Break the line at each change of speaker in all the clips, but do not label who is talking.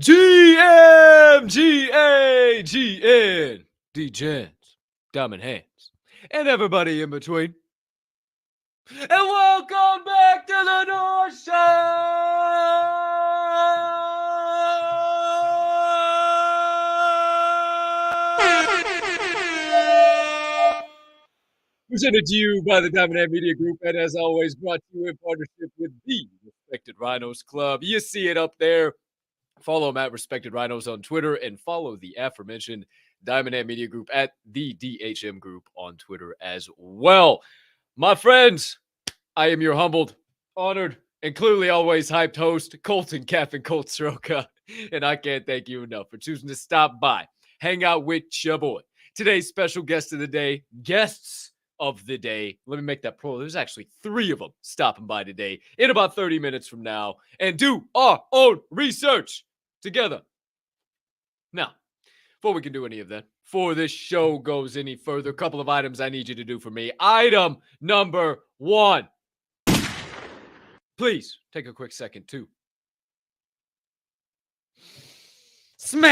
GM, Degens, Diamond Hands, and everybody in between. And welcome back to the North Side! Presented to you by the Diamond Hand Media Group, and as always, brought to you in partnership with the Respected Rhinos Club. You see it up there. Follow them at Respected Rhinos on Twitter and follow the aforementioned Diamond Hand Media Group at the DHM Group on Twitter as well. My friends, I am your humbled, honored, and clearly always hyped host, Colton Captain Colt Soroka. And I can't thank you enough for choosing to stop by, hang out with your boy. Today's special guest of the day, guests of the day. Let me make that plural. There's actually 3 of them stopping by today in about 30 minutes from now and do our own research together. Now, before we can do any of that, before this show goes any further, a couple of items I need you to do for me. Item number 1. Please take a quick second to smash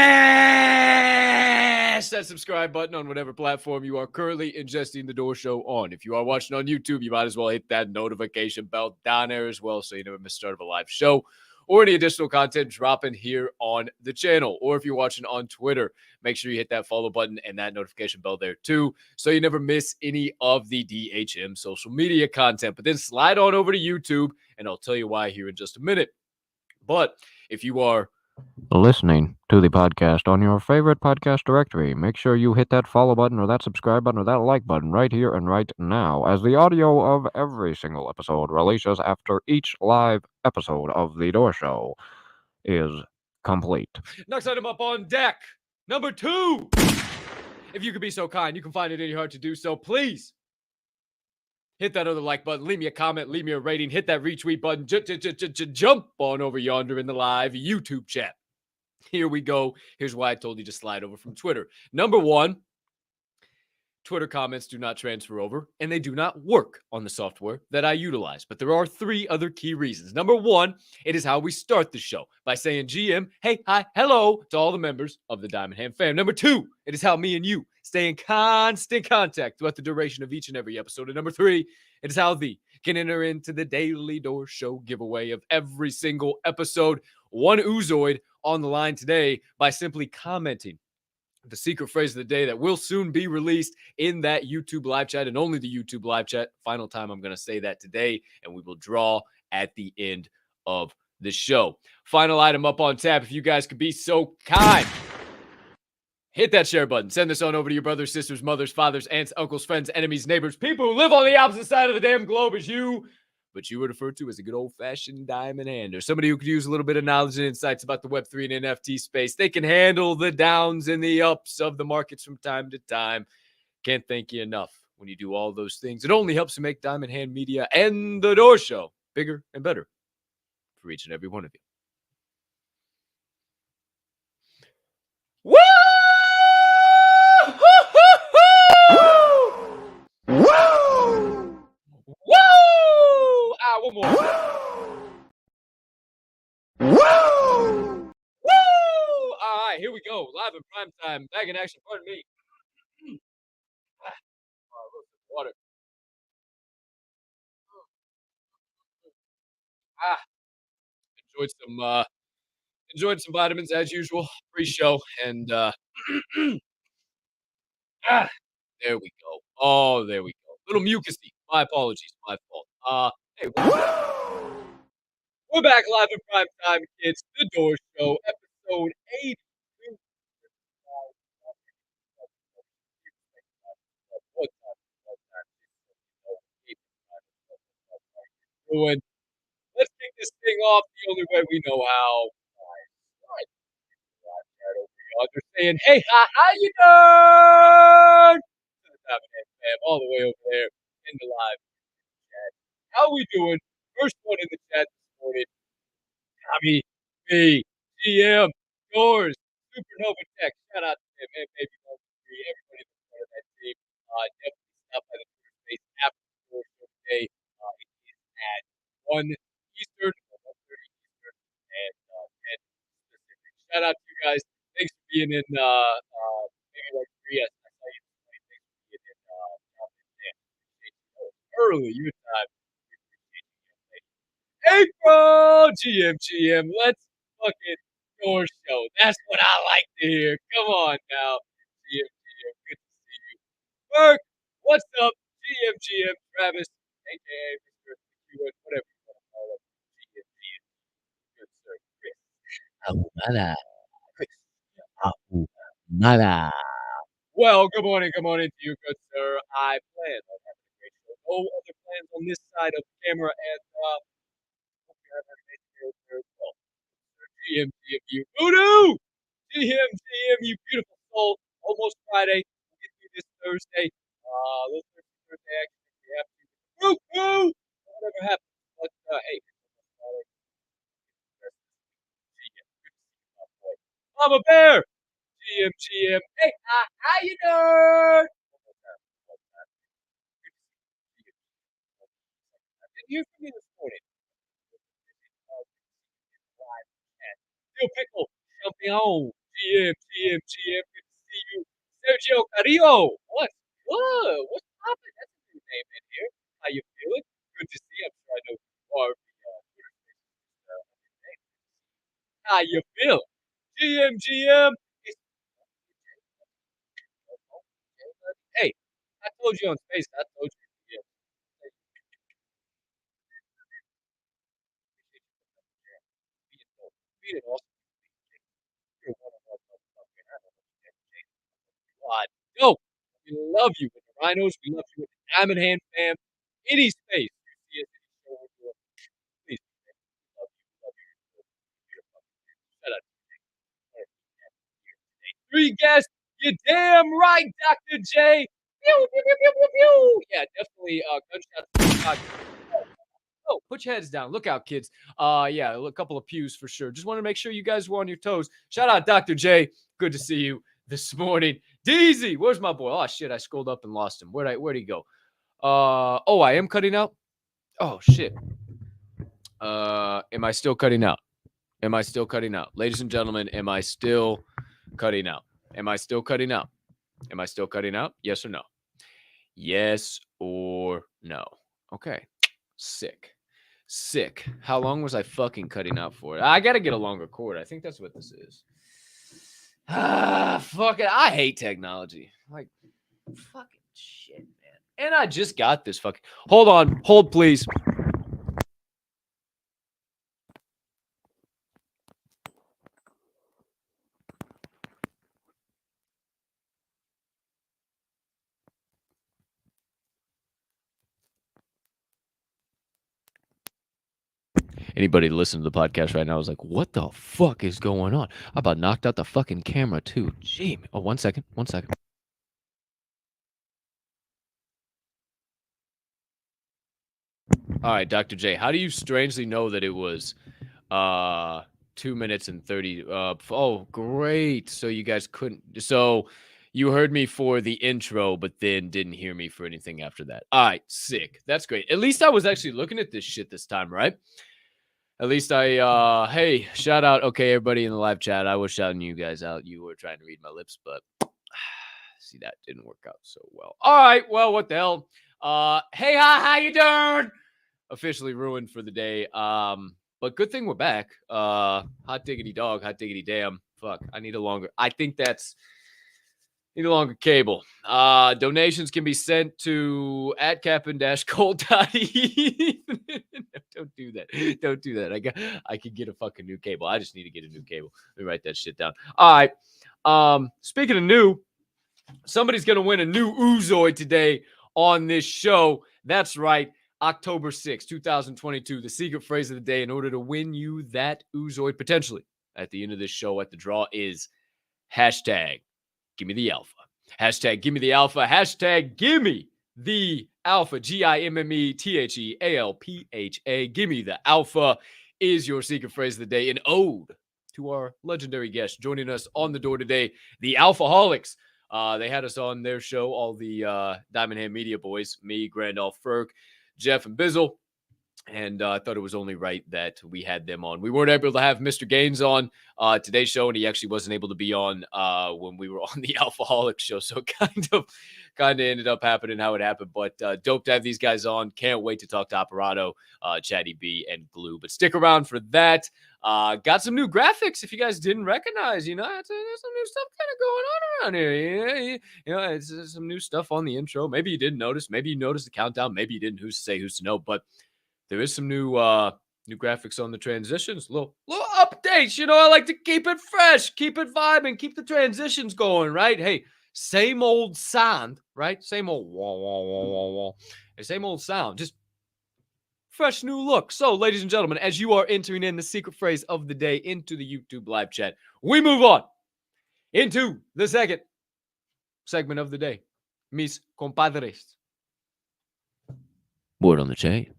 that subscribe button on whatever platform you are currently ingesting the Door Show on. If you are watching on YouTube, you might as well hit that notification bell down there as well so you never miss the start of a live show or any additional content dropping here on the channel. Or if you're watching on Twitter, make sure you hit that follow button and that notification bell there too so you never miss any of the DHM social media content. But then slide on over to YouTube and I'll tell you why here in just a minute. But if you are
listening to the podcast on your favorite podcast directory, make sure you hit that follow button or that subscribe button or that like button right here and right now, as the audio of every single episode releases after each live episode of The Door Show is complete.
Next item up on deck, number 2. If you could be so kind, you can find it in your heart to do so. Please hit that other like button, leave me a comment, leave me a rating, hit that retweet button, jump on over yonder in the live YouTube chat. Here we go. Here's why I told you to slide over from Twitter. Number 1, Twitter comments do not transfer over, and they do not work on the software that I utilize. But there are 3 other key reasons. Number 1, it is how we start the show by saying GM, hey, hi, hello to all the members of the Diamond Hand fam. Number 2, it is how me and you stay in constant contact throughout the duration of each and every episode. And number 3, it is how thee can enter into the daily Door Show giveaway of every single episode. 1 Oozoid on the line today by simply commenting the secret phrase of the day that will soon be released in that YouTube live chat and only the YouTube live chat. Final time I'm going to say that today, and we will draw at the end of the show. Final item up on tap. If you guys could be so kind, hit that share button. Send this on over to your brothers, sisters, mothers, fathers, aunts, uncles, friends, enemies, neighbors, people who live on the opposite side of the damn globe as you, but you were referred to as a good old-fashioned diamond hand, or somebody who could use a little bit of knowledge and insights about the Web3 and NFT space. They can handle the downs and the ups of the markets from time to time. Can't thank you enough when you do all those things. It only helps to make Diamond Hand Media and the Door Show bigger and better for each and every one of you. Woo! Woo! Woo! One more. Woo! Woo! All right, here we go. Live in prime time. Back in action. Pardon me. Water. Enjoyed some vitamins as usual pre-show, and there we go. Oh, there we go. Little mucusy. My apologies. My fault. Hey, we're back live in prime time, kids. The Door Show, episode 82. Doing. Let's kick this thing off the only way we know how. They're saying, "Hey, how you doing?" Fam, all the way over there in the live chat. How we doing? First one in the chat this morning. Tommy, me, GM, yours, Supernova Tech. Shout out to him and Baby One Three, everybody that's part of that team. Definitely stop by the Twitter space after the Door Show today. It is at 1 Eastern, or 1:30 Eastern, and 10 Pacific. Shout out to you guys. Thanks for being in, maybe like 3 S. I saw you this morning. Thanks for being in, damn, appreciate you. Oh, it's early your time. We appreciate you, young lady. April! GM, let's fucking your show. That's what I like to hear. Come on now. GM, good to see you. Burke, what's up? GM, Travis, aka Mr. Hewitt, whatever you want to call him. GM, good sir, Chris.
Ahumada. Ahumada.
Well, good morning to you, good sir. I plan on having a great show. No other plans on this side of the camera, and hope you have an amazing day there as well. Sir, GM, you voodoo! GM, you beautiful soul. Almost Friday. We'll get through this Thursday. Little Thursday action if we have to. Woo! Whatever happens. But, hey, it's almost Friday. GM, good to see you, my boy. Mama Bear! GM. Hey, how you doing? One more time. Good to see you. Didn't hear from you this morning. Live chat. Yo, Pickle, champion. GM. Good to see you. Sergio Carrillo. What's good? What's poppin'? That's a new name in here. How you feeling? Good to see you. I'm sure I know who you are via Twitter Spaces. Name. How you feeling? GM. It's Hey, I told you on Space. I told you. Yeah. Being awesome. You're one of our motherfucking God. Yo, we love you with the Rhinos. We love you with the Diamond Hand fam. Any space you see us any show we're doing, please. Man, we love you. You're fucking Shout out to you. Nick. Three guests. You damn right, Dr. J. Pew. Yeah, definitely gunshots to the podcast. Oh, put your heads down. Look out, kids. Yeah, a couple of pews for sure. Just want to make sure you guys were on your toes. Shout out Dr. J. Good to see you this morning. Deezy, where's my boy? Oh shit, I scrolled up and lost him. Where'd he go? Oh, I am cutting out. Oh shit. Am I still cutting out? Ladies and gentlemen, am I still cutting out? Yes or no? Yes or no? Okay. Sick. How long was I fucking cutting out for? I gotta get a longer cord. I think that's what this is. Fuck it. I hate technology. Like, fucking shit, man. And I just got this fucking. Hold on. Hold, please. Anybody listening to the podcast right now is like, what the fuck is going on? I about knocked out the fucking camera too. Gee. Oh, 1 second. All right, Dr. J, how do you strangely know that it was 2 minutes and 30? Oh, great. So you guys couldn't. So you heard me for the intro, but then didn't hear me for anything after that. All right, sick. That's great. At least I was actually looking at this shit this time, right? At least hey, shout out. Okay, everybody in the live chat. I was shouting you guys out. You were trying to read my lips, but see, that didn't work out so well. All right, well, what the hell? Hey, how you doing? Officially ruined for the day. But good thing we're back. Hot diggity dog, hot diggity damn. Fuck, I need a longer. I think that's need a longer cable. Donations can be sent to @cap'n-cold.e. Don't do that. I can get a fucking new cable. I just need to get a new cable. Let me write that shit down. All right. Speaking of new, somebody's gonna win a new Oozoid today on this show. That's right. October 6th, 2022, the secret phrase of the day in order to win you that Oozoid potentially at the end of this show at the draw is hashtag give me the alpha. Hashtag give me the alpha. Hashtag give me the alpha. GIMMETHEALPHA. Give me the alpha is your secret phrase of the day. An ode to our legendary guest joining us on the door today, the Alphaholics. They had us on their show, all the Diamond Hand Media boys, me, Grandolph Ferg, Jeff, and Bizzle. And I thought it was only right that we had them on. We weren't able to have Mr. Gaines on today's show, and he actually wasn't able to be on when we were on the Alphaholics show. So kind of ended up happening how it happened. But dope to have these guys on. Can't wait to talk to Operato, Chatty B, and Glue. But stick around for that. Got some new graphics. If you guys didn't recognize, there's some new stuff kind of going on around here. It's some new stuff on the intro. Maybe you didn't notice. Maybe you noticed the countdown. Maybe you didn't. Who's to say? Who's to know? But there is some new graphics on the transitions, little updates. I like to keep it fresh, keep it vibing, keep the transitions going, right? Hey, same old sound, right? Same old wah, wah, wah, wah, wah. Same old sound, just fresh new look. So, ladies and gentlemen, as you are entering in the secret phrase of the day into the YouTube live chat, we move on into the second segment of the day. Mis compadres.
Word on the chain.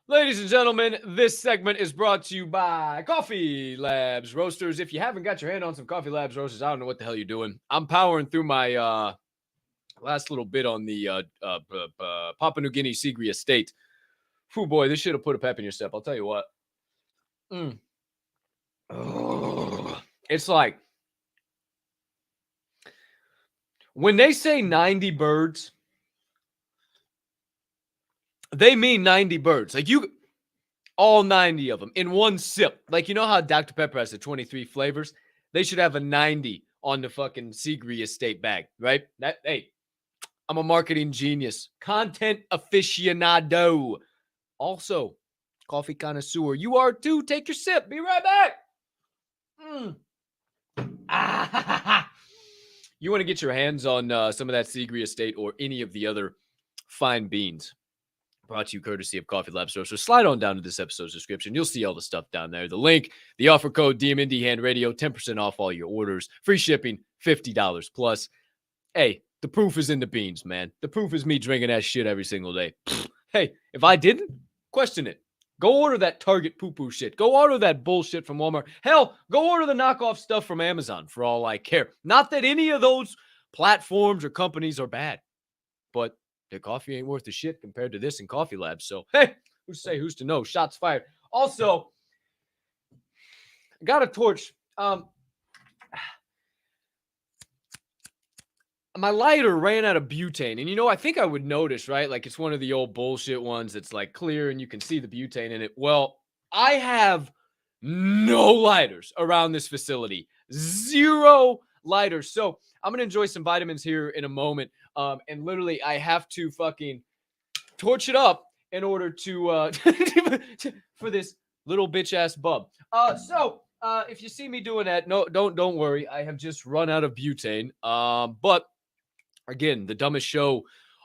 Ladies and gentlemen, this segment is brought to you by Coffee Labs Roasters. If you haven't got your hand on some Coffee Labs Roasters, I don't know what the hell you're doing. I'm powering through my last little bit on the Papua New Guinea Sigri estate. Whew, boy, this should have put a pep in your step. I'll tell you what. It's like when they say 90 birds, they mean 90 birds. Like all 90 of them in one sip. Like, you know how Dr. Pepper has the 23 flavors? They should have a 90 on the fucking Sigri estate bag, right? Hey, I'm a marketing genius. Content aficionado. Also, coffee connoisseur. You are too. Take your sip. Be right back. You want to get your hands on some of that Sigri estate or any of the other fine beans. Brought to you courtesy of Coffee Labs Roasters. Slide on down to this episode's description. You'll see all the stuff down there. The link, the offer code, DMND Hand Radio, 10% off all your orders. Free shipping, $50 plus. Hey, the proof is in the beans, man. The proof is me drinking that shit every single day. Hey, if I didn't, question it. Go order that Target poo-poo shit. Go order that bullshit from Walmart. Hell, go order the knockoff stuff from Amazon for all I care. Not that any of those platforms or companies are bad, but their coffee ain't worth a shit compared to this in Coffee Labs. So, hey, who's to say, who's to know? Shots fired. Also, got a torch. My lighter ran out of butane. And, I think I would notice, right? Like, it's one of the old bullshit ones that's, like, clear and you can see the butane in it. Well, I have no lighters around this facility. Zero lighters. So, I'm going to enjoy some vitamins here in a moment. And literally, I have to fucking torch it up in order to for this little bitch-ass bub. So, if you see me doing that, no, don't worry. I have just run out of butane. But again, the dumbest show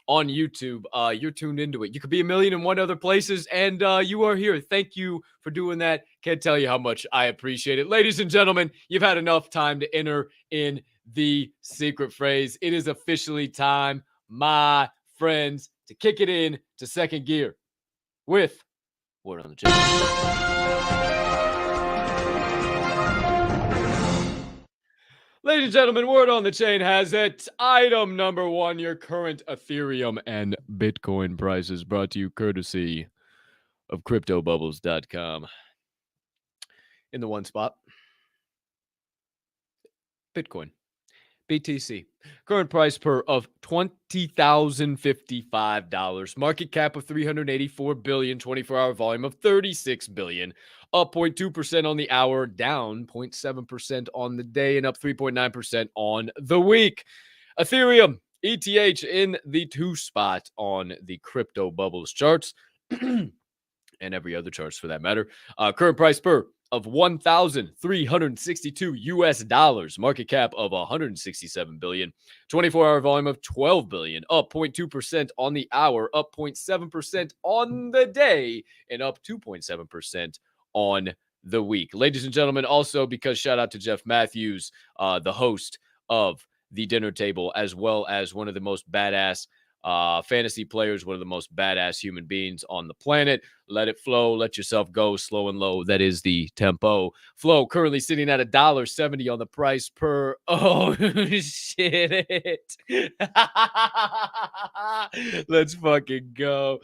on YouTube. You're tuned into it. You could be a million and one other places, and you are here. Thank you for doing that. Can't tell you how much I appreciate it. Ladies and gentlemen, you've had enough time to enter in the secret phrase. It is officially time, my friends, to kick it in to second gear with Word on the Chain. Ladies and gentlemen, Word on the Chain has it. Item number 1, your current Ethereum and Bitcoin prices, brought to you courtesy of CryptoBubbles.com. In the one spot, Bitcoin. BTC. Current price per of $20,055. Market cap of $384 billion. 24-hour volume of $36 billion. Up 0.2% on the hour, down 0.7% on the day, and up 3.9% on the week. Ethereum, ETH in the 2 spot on the Crypto Bubbles charts and every other charts for that matter. Current price per of $1,362. Market cap of $167 billion. 24-hour volume of $12 billion. Up 0.2% on the hour. Up 0.7% on the day. And up 2.7% on the week. Ladies and gentlemen, also because shout out to Jeff Matthews, the host of The Dinner Table, as well as one of the most badass Fantasy players, one of the most badass human beings on the planet. Let it flow. Let yourself go slow and low. That is the tempo. Flow currently sitting at $1.70 on the price per. Oh, shit. Let's fucking go.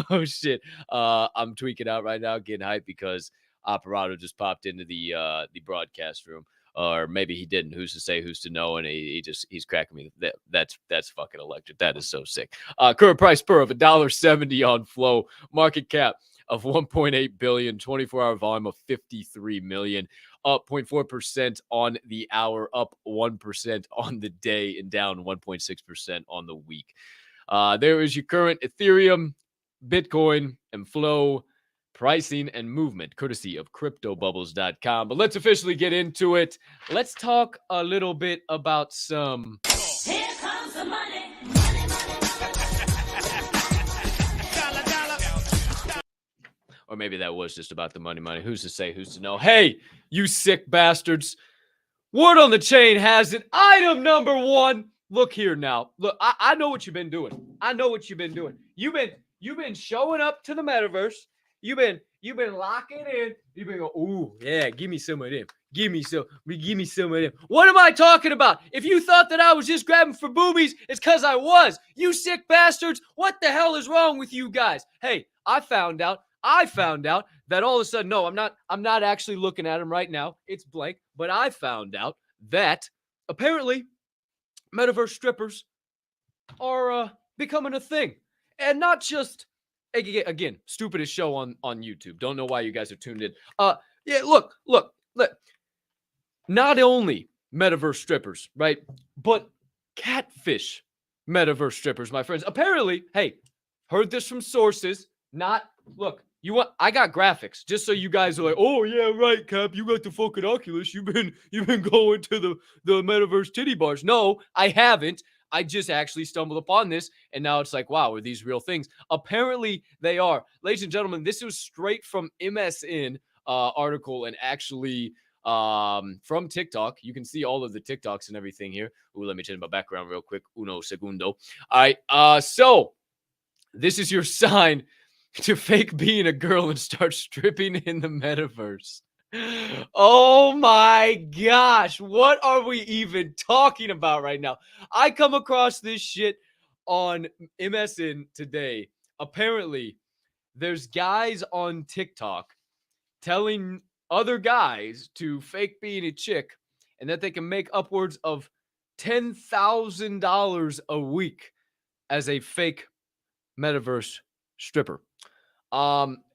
Oh, shit. I'm tweaking out right now, getting hyped because Operato just popped into the broadcast room. Or maybe he didn't. Who's to say? Who's to know? And he's cracking me. That's fucking electric. That is so sick. Current price per of $1.70 on Flow. Market cap of 1.8 billion. 24-hour volume of 53 million. Up 0.4% on the hour. Up 1% on the day, and down 1.6% on the week. There is your current Ethereum, Bitcoin, and Flow pricing and movement, courtesy of cryptobubbles.com. But let's officially get into it. Let's talk a little bit about some.
Here comes the money.
Or maybe that was just about the money. Who's to say? Who's to know? Hey, you sick bastards. Word on the chain has it. Item number 1. Look here now. Look, I know what you've been doing. You've been showing up to the metaverse. You've been locking in. You've been going, ooh, yeah, give me some of them. Give me some of them. What am I talking about? If you thought that I was just grabbing for boobies, it's because I was. You sick bastards. What the hell is wrong with you guys? Hey, I found out that all of a sudden, no, I'm not actually looking at him right now. It's blank. But I found out that apparently metaverse strippers are becoming a thing. And not just, again, stupidest show on YouTube. Don't know why you guys are tuned in. Yeah, look. Not only metaverse strippers, right? But catfish metaverse strippers, my friends. Apparently, hey, heard this from sources. I got graphics just so you guys are like, oh yeah, right, Cap, you got the fucking Oculus. You've been going to the metaverse titty bars. No, I haven't. I just actually stumbled upon this, and now it's like, wow, are these real things? Apparently, they are. Ladies and gentlemen, this was straight from MSN article, and actually from TikTok. You can see all of the TikToks and everything here. Ooh, let me change my background real quick. Uno segundo. All right, so this is your sign to fake being a girl and start stripping in the metaverse. Oh my gosh, what are we even talking about right now? I come across this shit on MSN today. Apparently, there's guys on TikTok telling other guys to fake being a chick and that they can make upwards of $10,000 a week as a fake metaverse stripper.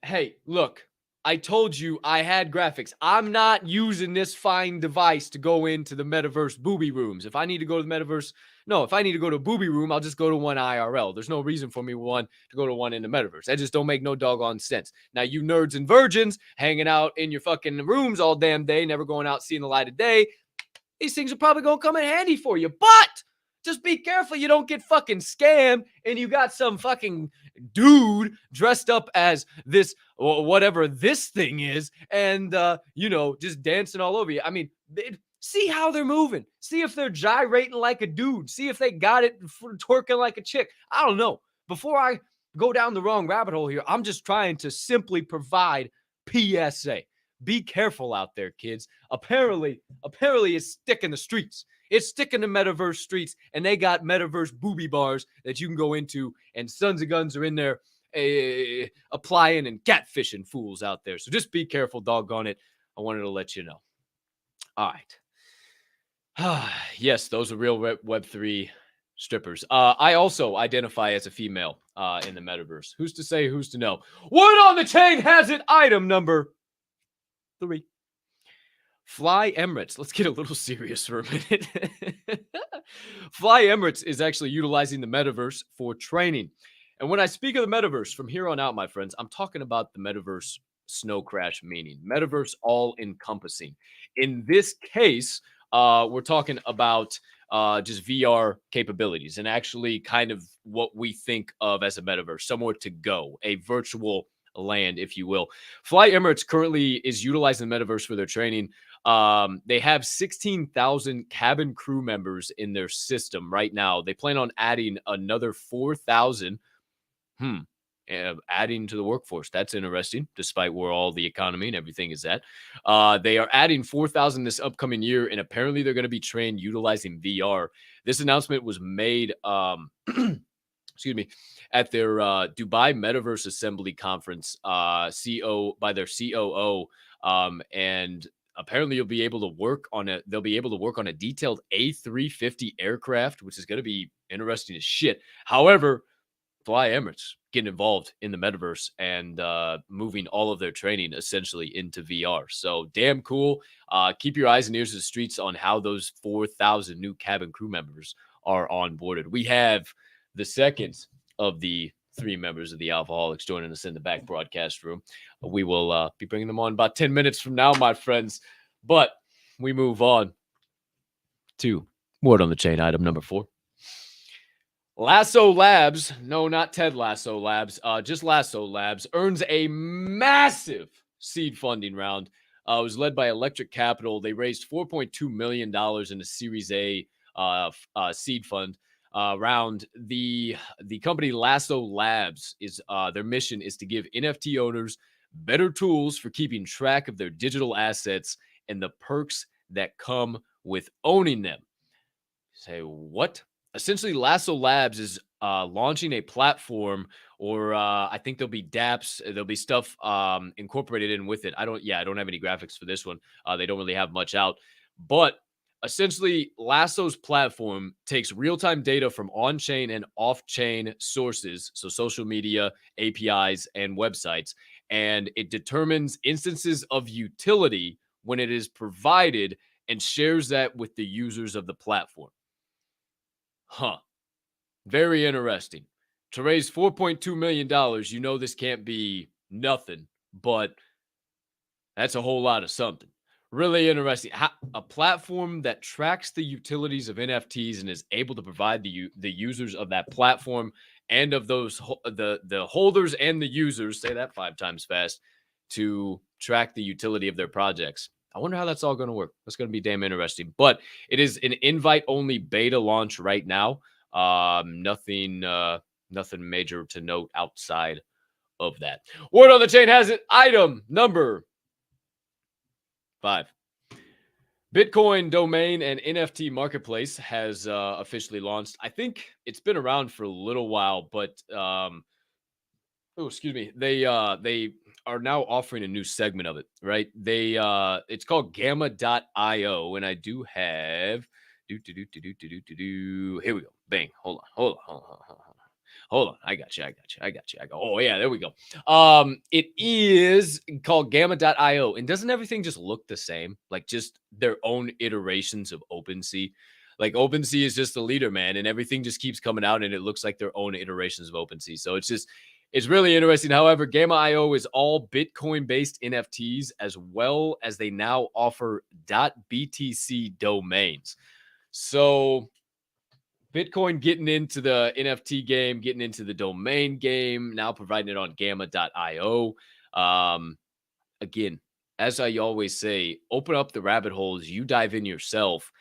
Hey, look, I told you I had graphics. I'm not using this fine device to go into the metaverse booby rooms. If I need to go to the metaverse, if I need to go to a booby room, I'll just go to one IRL. There's no reason for me to go to one in the metaverse. That just don't make no doggone sense. Now, you nerds and virgins hanging out in your fucking rooms all damn day, never going out seeing the light of day, these things are probably going to come in handy for you. But just be careful you don't get fucking scammed and you got some fucking dude dressed up as this, or whatever this thing is, and, just dancing all over you. I mean, see how they're moving. See if they're gyrating like a dude. See if they got it twerking like a chick. I don't know. Before I go down the wrong rabbit hole here, I'm just trying to simply provide PSA. Be careful out there, kids. Apparently it's sticking the streets. It's sticking the metaverse streets, and they got metaverse booby bars that you can go into, and sons of guns are in there applying and catfishing fools out there. So just be careful, doggone it. I wanted to let you know. All right. Yes, those are real Web3 strippers. I also identify as a female in the metaverse. Who's to say, who's to know? Word on the chain has it. Item number 3. Fly Emirates. Let's get a little serious for a minute. Fly Emirates is actually utilizing the metaverse for training. And when I speak of the metaverse from here on out, my friends, I'm talking about the metaverse snow crash meaning. Metaverse all encompassing. In this case, we're talking about just VR capabilities and actually kind of what we think of as a metaverse, somewhere to go, a virtual land, if you will. Fly Emirates currently is utilizing the metaverse for their training. They have 16,000 cabin crew members in their system right now. They plan on adding another 4,000. Adding to the workforce. That's interesting, despite where all the economy and everything is at. They are adding 4,000 this upcoming year, and apparently they're going to be trained utilizing VR. This announcement was made, excuse me, at their Dubai Metaverse Assembly Conference, by their COO, and apparently they'll be able to work on a detailed A350 aircraft, which is going to be interesting as shit. However, Fly Emirates getting involved in the metaverse and moving all of their training essentially into VR. So damn cool. Keep your eyes and ears to the streets on how those 4,000 new cabin crew members are onboarded. We have the second of the 3 members of the Alphaholics joining us in the back broadcast room. We will be bringing them on about 10 minutes from now, my friends. But we move on to word on the chain item number 4. Lasso Labs, no, not Ted Lasso Labs, just Lasso Labs, earns a massive seed funding round. It was led by Electric Capital. They raised $4.2 million in a Series A seed fund round. The company Lasso Labs is their mission is to give NFT owners better tools for keeping track of their digital assets and the perks that come with owning them. Say what? Essentially, Lasso Labs is launching a platform, or I think there'll be dApps, there'll be stuff incorporated in with it. I don't have any graphics for this one. They don't really have much out, but essentially, Lasso's platform takes real-time data from on-chain and off-chain sources, so social media, APIs, and websites, and it determines instances of utility when it is provided and shares that with the users of the platform. Very interesting. To raise $4.2 million, you know this can't be nothing, but that's a whole lot of something. Really interesting. A platform that tracks the utilities of NFTs and is able to provide the users of that platform and of those the holders and the users, say that 5 times fast, to track the utility of their projects. I wonder how that's all going to work. That's going to be damn interesting. But it is an invite-only beta launch right now. Nothing major to note outside of that. Word on the chain has it. Item number 5. Bitcoin domain and NFT marketplace has officially launched. I think it's been around for a little while, but they are now offering a new segment of it, right? It's called gamma.io, and I do have here we go. Bang. Hold on. I got you. Oh yeah, there we go. It is called gamma.io, and doesn't everything just look the same? Like just their own iterations of OpenSea. Like OpenSea is just the leader, man, and everything just keeps coming out, and it looks like their own iterations of OpenSea. So it's really interesting. However, Gamma.io is all Bitcoin-based NFTs, as well as they now offer .btc domains. So Bitcoin getting into the NFT game, getting into the domain game, now providing it on Gamma.io. Again, as I always say, open up the rabbit holes. You dive in yourself.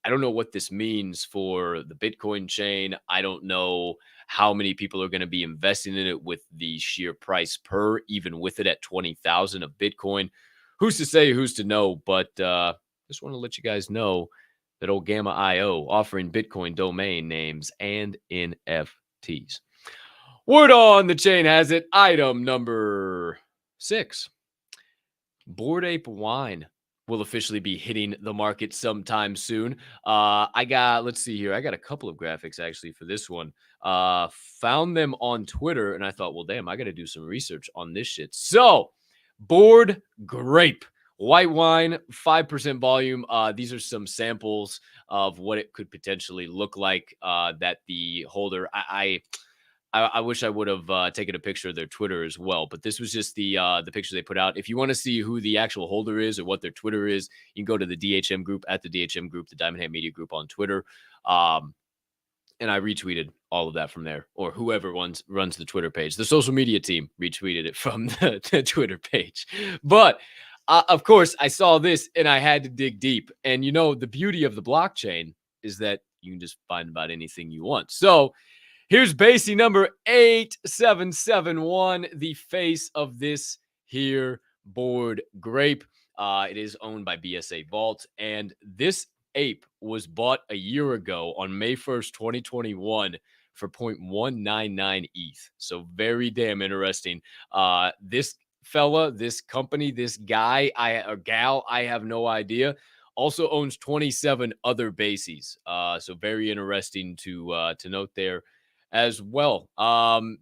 I don't know what this means for the Bitcoin chain. I don't know how many people are going to be investing in it with the sheer price per, even with it at 20,000 of Bitcoin. Who's to say, who's to know? But just want to let you guys know that old Gamma.io offering Bitcoin domain names and NFTs. Word on the chain has it. Item number 6. Bored Ape Wine will officially be hitting the market sometime soon. Let's see here. I got a couple of graphics actually for this one. Found them on Twitter, and I thought, well, damn, I got to do some research on this shit. So, Bored Grape. White wine, 5% volume. These are some samples of what it could potentially look like that the holder... I wish I would have taken a picture of their Twitter as well, but this was just the picture they put out. If you want to see who the actual holder is or what their Twitter is, you can go to the DHM group, at the DHM group, the Diamond Hand Media group on Twitter. And I retweeted all of that from there, or whoever runs the Twitter page. The social media team retweeted it from the Twitter page. But Of course, I saw this and I had to dig deep. And the beauty of the blockchain is that you can just find about anything you want. So here's Basie number 8771, the face of this here board grape. It is owned by BSA Vault, and this ape was bought a year ago on May 1st, 2021 for 0.199 ETH. So very damn interesting. This fella, this company, this guy, or gal, I have no idea, also owns 27 other Basies. So very interesting to note there as well.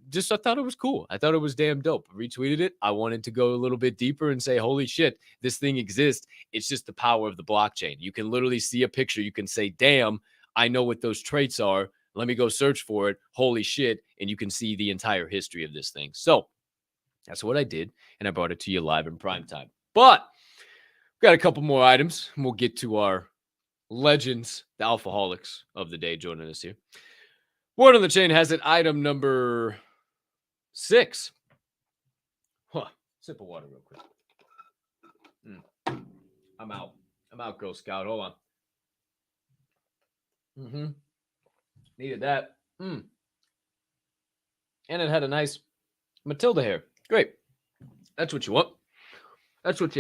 Just I thought it was cool. I thought it was damn dope. Retweeted it. I wanted to go a little bit deeper and say, holy shit, this thing exists. It's just the power of the blockchain. You can literally see a picture. You can say, damn, I know what those traits are. Let me go search for it. Holy shit. And you can see the entire history of this thing. So that's what I did. And I brought it to you live in prime time. But we've got a couple more items. And we'll get to our legends, the Alphaholics of the day joining us here. Word on the Chain has it item number 6. Sip of water real quick. I'm out, Girl Scout. Hold on. Needed that. And it had a nice Matilda hair. Great. That's what you want. That's what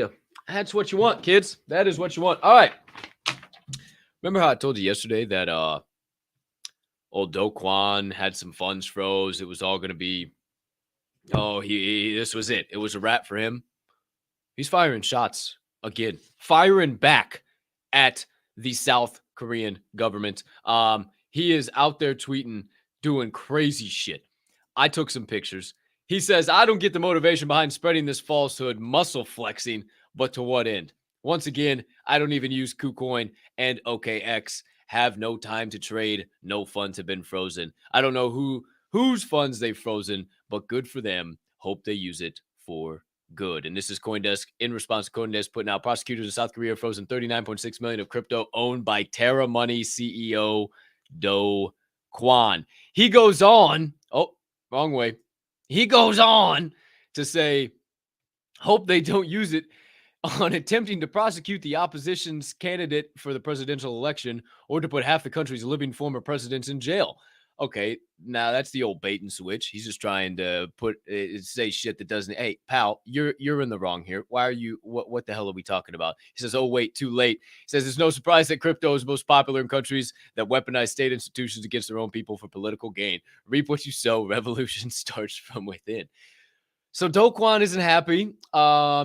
you want, kids. That is what you want. All right. Remember how I told you yesterday that old Do Kwon had some funds froze? It was all going to be, this was it. It was a wrap for him. He's firing shots again, firing back at the South Korean government. He is out there tweeting, doing crazy shit. I took some pictures. He says, I don't get the motivation behind spreading this falsehood, muscle flexing, but to what end? Once again, I don't even use KuCoin and OKX. Have no time to trade. No funds have been frozen. I don't know whose funds they've frozen, but good for them. Hope they use it for good. And this is CoinDesk in response to CoinDesk putting out prosecutors in South Korea frozen 39.6 million of crypto owned by Terra Money CEO Do Kwon. He goes on. Oh, wrong way. He goes on to say, hope they don't use it on attempting to prosecute the opposition's candidate for the presidential election or to put half the country's living former presidents in jail. Okay, now that's the old bait and switch. He's just trying to say shit that doesn't. Hey, pal, you're in the wrong here. Why are you? What the hell are we talking about? He says, oh wait, too late. He says it's no surprise that crypto is most popular in countries that weaponize state institutions against their own people for political gain. Reap what you sow. Revolution starts from within. So Do Kwon isn't happy.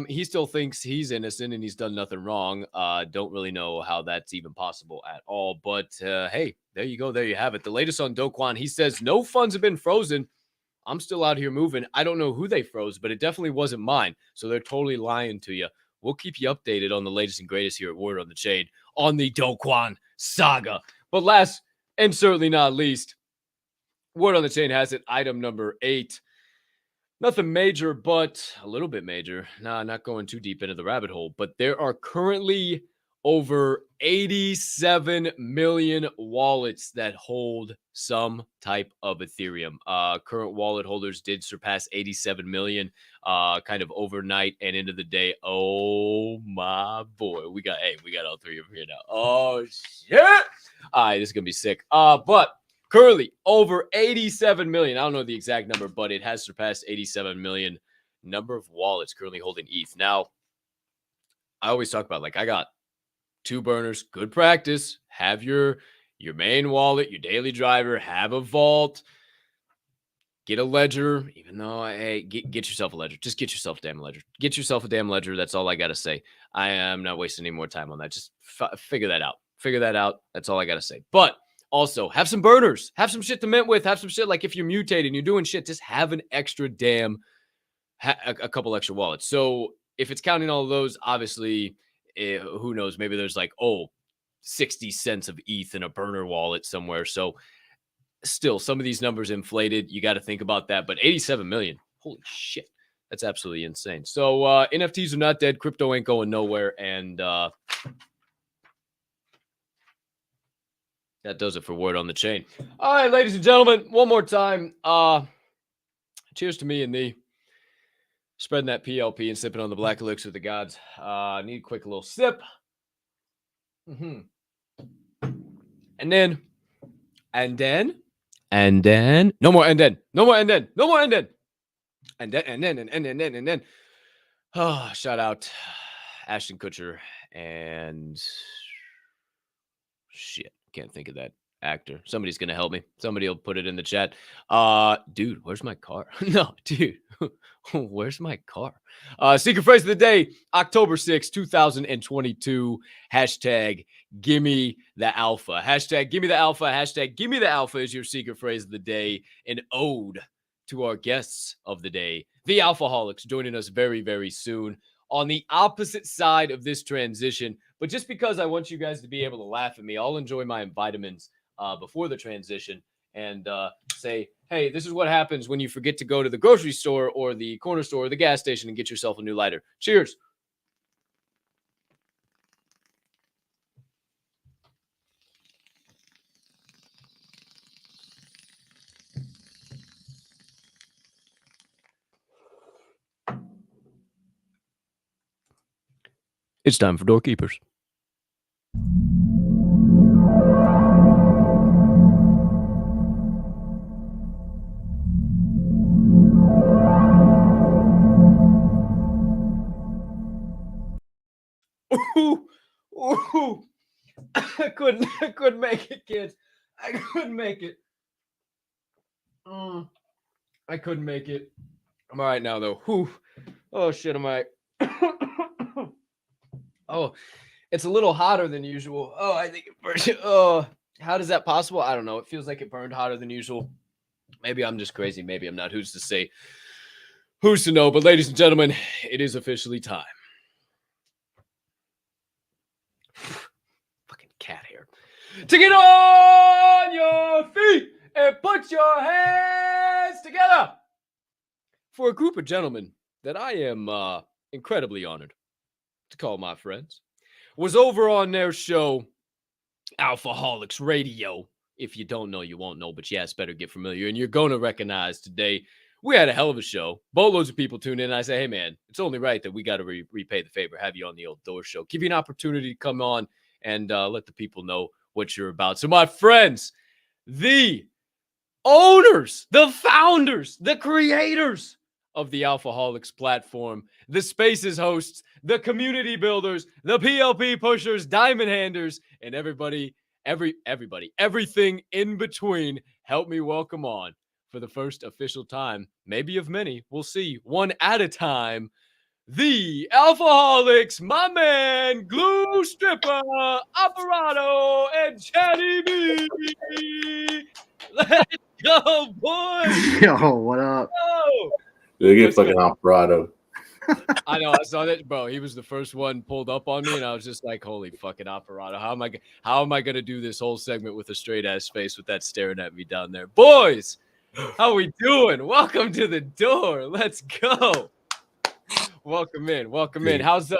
He still thinks he's innocent and he's done nothing wrong. Don't really know how that's even possible at all. But hey, there you go. There you have it. The latest on Do Kwon. He says no funds have been frozen. I'm still out here moving. I don't know who they froze, but it definitely wasn't mine. So they're totally lying to you. We'll keep you updated on the latest and greatest here at Word on the Chain on the Do Kwon saga. But last and certainly not least, Word on the Chain has it item number 8. Nothing major, but a little bit major. Nah, not going too deep into the rabbit hole, but there are currently over 87 million wallets that hold some type of Ethereum. Current wallet holders did surpass 87 million kind of overnight and into the day. Oh my boy. We got all three of them here now. Oh shit. All right, this is gonna be sick. But currently, over 87 million. I don't know the exact number, but it has surpassed 87 million number of wallets currently holding ETH. Now, I always talk about, I got 2 burners. Good practice. Have your main wallet, your daily driver. Have a vault. Get a ledger. Even though, hey, get yourself a ledger. Just get yourself a damn ledger. Get yourself a damn ledger. That's all I got to say. I am not wasting any more time on that. Just figure that out. Figure that out. That's all I got to say. But also, have some burners. Have some shit to mint with. Have some shit like if you're mutating, you're doing shit, just have an extra a couple extra wallets. So if it's counting all of those, obviously, who knows? Maybe there's 60 cents of ETH in a burner wallet somewhere. So still, some of these numbers inflated. You got to think about that. But 87 million, holy shit. That's absolutely insane. So NFTs are not dead. Crypto ain't going nowhere. And that does it for Word on the Chain. All right, ladies and gentlemen, one more time. Cheers to me and thee. Spreading that PLP and sipping on the black elixir of the gods. Need a quick little sip. And then, no more, and then. And then. Oh, shout out Ashton Kutcher and shit. Can't think of that actor. Somebody's gonna help me. Somebody will put it in the chat. Dude, where's my car? No, dude, where's my car? Secret phrase of the day, October 6, 2022. Hashtag gimme the alpha. Hashtag gimme the alpha. Hashtag gimme the alpha is your secret phrase of the day. An ode to our guests of the day, the Alphaholics, joining us very, very soon on the opposite side of this transition. But just because I want you guys to be able to laugh at me, I'll enjoy my vitamins before the transition and say, hey, this is what happens when you forget to go to the grocery store or the corner store or the gas station and get yourself a new lighter. Cheers. It's time for Doorkeepers. Ooh. I couldn't make it, kids. I couldn't make it. I couldn't make it. I'm all right now, though. Whew. Oh, shit, am I... Oh, it's a little hotter than usual. Oh, I think it burned. Oh, how is that possible? I don't know. It feels like it burned hotter than usual. Maybe I'm just crazy. Maybe I'm not. Who's to say? Who's to know? But ladies and gentlemen, it is officially time. Fucking cat hair. To get on your feet and put your hands together for a group of gentlemen that I am incredibly honored to call my friends, was over on their show, Alphaholics Radio. If you don't know, you won't know, but yes, better get familiar. And you're going to recognize today, we had a hell of a show. Boatloads of people tune in. And I say, hey, man, it's only right that we got to repay the favor, have you on the old Door Show. Give you an opportunity to come on and let the people know what you're about. So my friends, the owners, the founders, the creators of the Alphaholics platform, the Spaces hosts, the community builders, the PLP pushers, diamond handers, and everybody, everything in between. Help me welcome on for the first official time, maybe of many, we'll see, one at a time, the Alphaholics, my man, Glue Stripper, Operato, and Chatty B. Let's go, boys!
Yo, what up?
Go!
They get fucking operato.
I know, I saw that, bro. He was the first one pulled up on me, and I was just like, "Holy fucking operato! How am I gonna do this whole segment with a straight ass face with that staring at me down there, boys? How we doing? Welcome to the door. Let's go. Welcome in. How's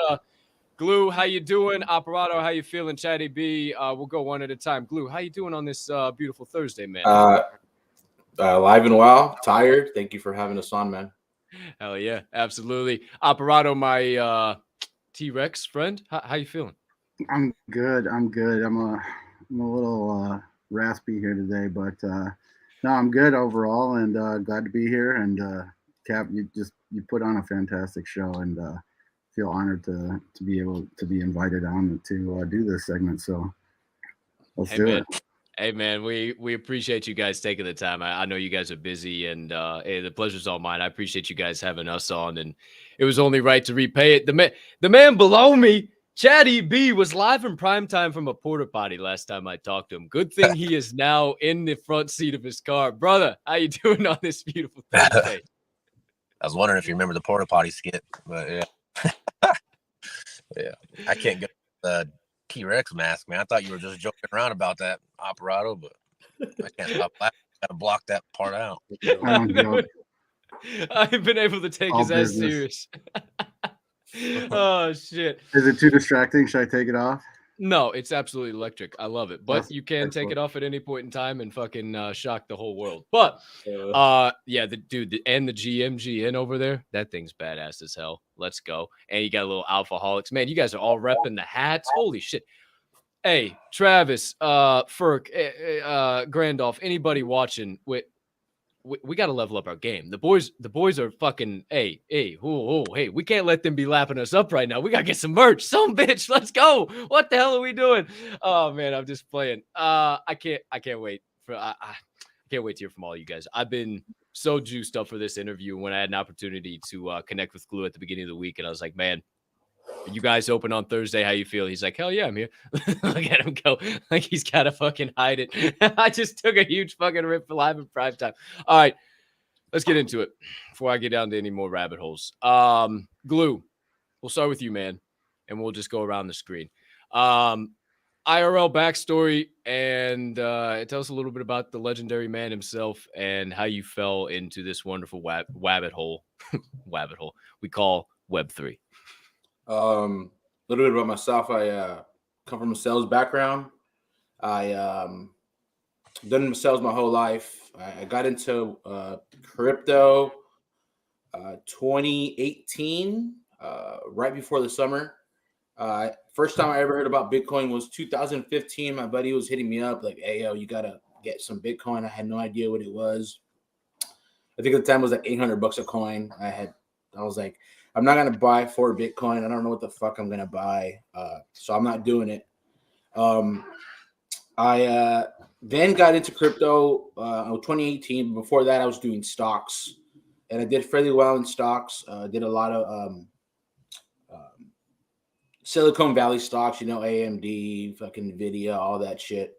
Glue? How you doing? Operato, how you feeling? Chatty B, we'll go one at a time. Glue, how you doing on this beautiful Thursday, man?
Live and well. Tired. Thank you for having us on, man.
Hell yeah, absolutely. Operato, my T-Rex friend, how you feeling?
I'm good. I'm a little raspy here today, but no, I'm good overall, and glad to be here. And Cap, you put on a fantastic show, and feel honored to be able to be invited on to do this segment. So let's do it.
Hey, man, we appreciate you guys taking the time. I know you guys are busy, and hey, the pleasure's all mine. I appreciate you guys having us on, and it was only right to repay it. The man below me, Chatty B, was live in primetime from a porta potty last time I talked to him. Good thing he is now in the front seat of his car. Brother, how you doing on this beautiful Thursday?
I was wondering if you remember the porta potty skit, but yeah. Yeah, I can't get the T-Rex mask, man. I thought you were just joking around about that, operato, but I can't stop laughing. Got to block that part out.
I don't joke.
I've been able to take his ass serious. Oh shit!
Is it too distracting? Should I take it off?
No, it's absolutely electric. I love it. But
Awesome.
you can take
Excellent.
it off at any point in time and fucking shock the whole world. But yeah, the dude and the GMGN over there, that thing's badass as hell. Let's go. And you got a little Alphaholics. Man, you guys are all repping the hats. Holy shit. Hey, Travis, Ferk, Grandolph, anybody watching, we got to level up our game. The boys are fucking, hey, we can't let them be lapping us up right now. We got to get some merch. Some bitch, let's go. What the hell are we doing? Oh man, I'm just playing. I can't wait I can't wait to hear from all you guys. I've been so juiced up for this interview. When I had an opportunity to connect with Glue at the beginning of the week, and I was like, man, you guys open on Thursday. How you feel? He's like, hell yeah, I'm here. Look at him go. Like he's got to fucking hide it. I just took a huge fucking rip for live in prime time. All right, let's get into it before I get down to any more rabbit holes. Glue, we'll start with you, man, and we'll just go around the screen. IRL backstory, and tell us a little bit about the legendary man himself and how you fell into this wonderful rabbit hole we call Web3.
A little bit about myself. I come from a sales background. I done sales my whole life. I got into crypto 2018, right before the summer. First time I ever heard about Bitcoin was 2015. My buddy was hitting me up like, hey, yo, you got to get some Bitcoin. I had no idea what it was. I think at the time it was like $800 a coin. I was like, I'm not going to buy 4 Bitcoin. I don't know what the fuck I'm going to buy. So I'm not doing it. I then got into crypto in 2018. Before that, I was doing stocks. And I did fairly well in stocks. Did a lot of Silicon Valley stocks, you know, AMD, fucking Nvidia, all that shit.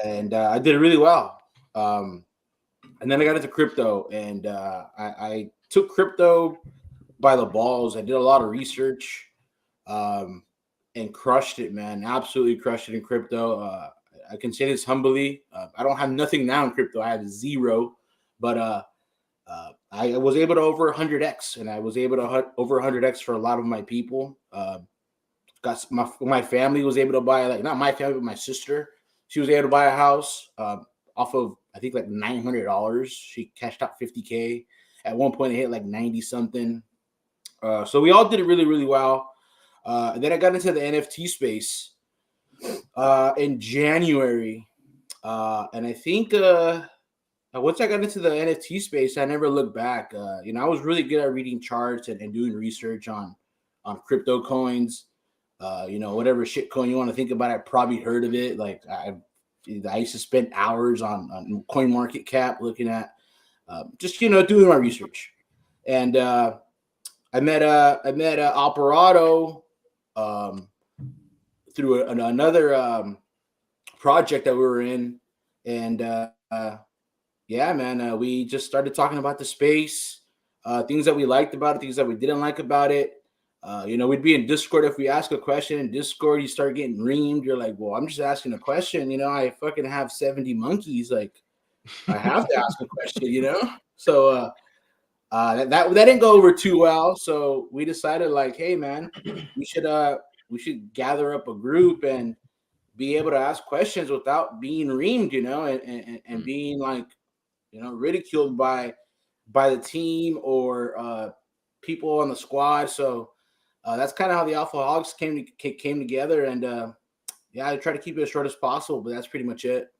And I did really well. And then I got into crypto. And I took crypto by the balls. I did a lot of research and crushed it, man. Absolutely crushed it in crypto. I can say this humbly. I don't have nothing now in crypto. I have 0, but I was able to over 100x, and I was able to over 100x for a lot of my people. Got my family was able to buy, like, not my family, but my sister. She was able to buy a house off of, I think, like $900. She cashed out $50K. At one point, it hit like 90 something. So we all did it really, really well. And then I got into the NFT space in January. And I think once I got into the NFT space, I never looked back. I was really good at reading charts and doing research on crypto coins. Whatever shit coin you want to think about, I probably heard of it. Like I used to spend hours on CoinMarketCap looking at just doing my research. And I met Alphaholics through another project that we were in, and yeah, man, we just started talking about the space, things that we liked about it, things that we didn't like about it. We'd be in Discord. If we ask a question in Discord, you start getting reamed. You're like, well, I'm just asking a question. I fucking have 70 monkeys. Like, I have to ask a question, So that didn't go over too well. So we decided, like, hey, man, we should gather up a group and be able to ask questions without being reamed, and being like, ridiculed by the team or people on the squad. So that's kind of how the Alphaholics came together. And I try to keep it as short as possible, but that's pretty much it.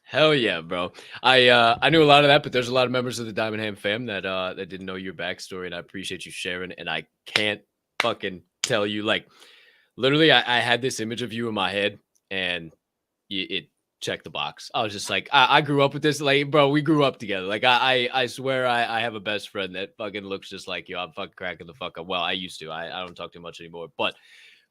Hell yeah, bro. I knew a lot of that, but there's a lot of members of the Diamond Ham fam that didn't know your backstory, and I appreciate you sharing. And I can't fucking tell you, like, literally, I had this image of you in my head, and it checked the box. I was just like, I grew up with this, like, bro, we grew up together. Like, I swear I have a best friend that fucking looks just like you. I'm fucking cracking the fuck up. Well, I used to. I don't talk too much anymore, but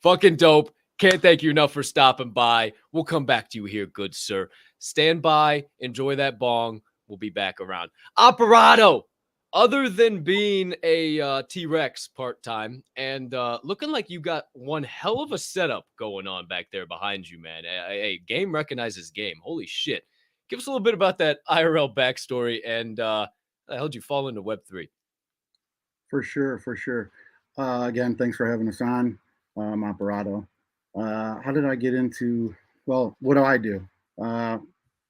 fucking dope. Can't thank you enough for stopping by. We'll come back to you here, good sir. Stand by. Enjoy that bong. We'll be back around. Operato, other than being a T-Rex part-time and looking like you got one hell of a setup going on back there behind you, man. Hey, game recognizes game. Holy shit. Give us a little bit about that IRL backstory and how the hell did you fall into Web3?
For sure. Again, thanks for having us on, Operato. How did I get into? Well, what do I do? Uh,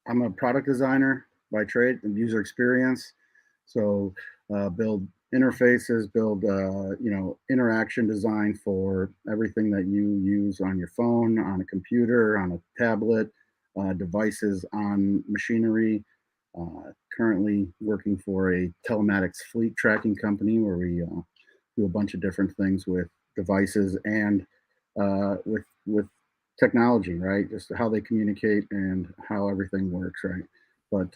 I'm a product designer by trade and user experience. So build interfaces, build interaction design for everything that you use on your phone, on a computer, on a tablet, devices, on machinery. Currently working for a telematics fleet tracking company where we do a bunch of different things with devices and with technology, right? Just how they communicate and how everything works, right? But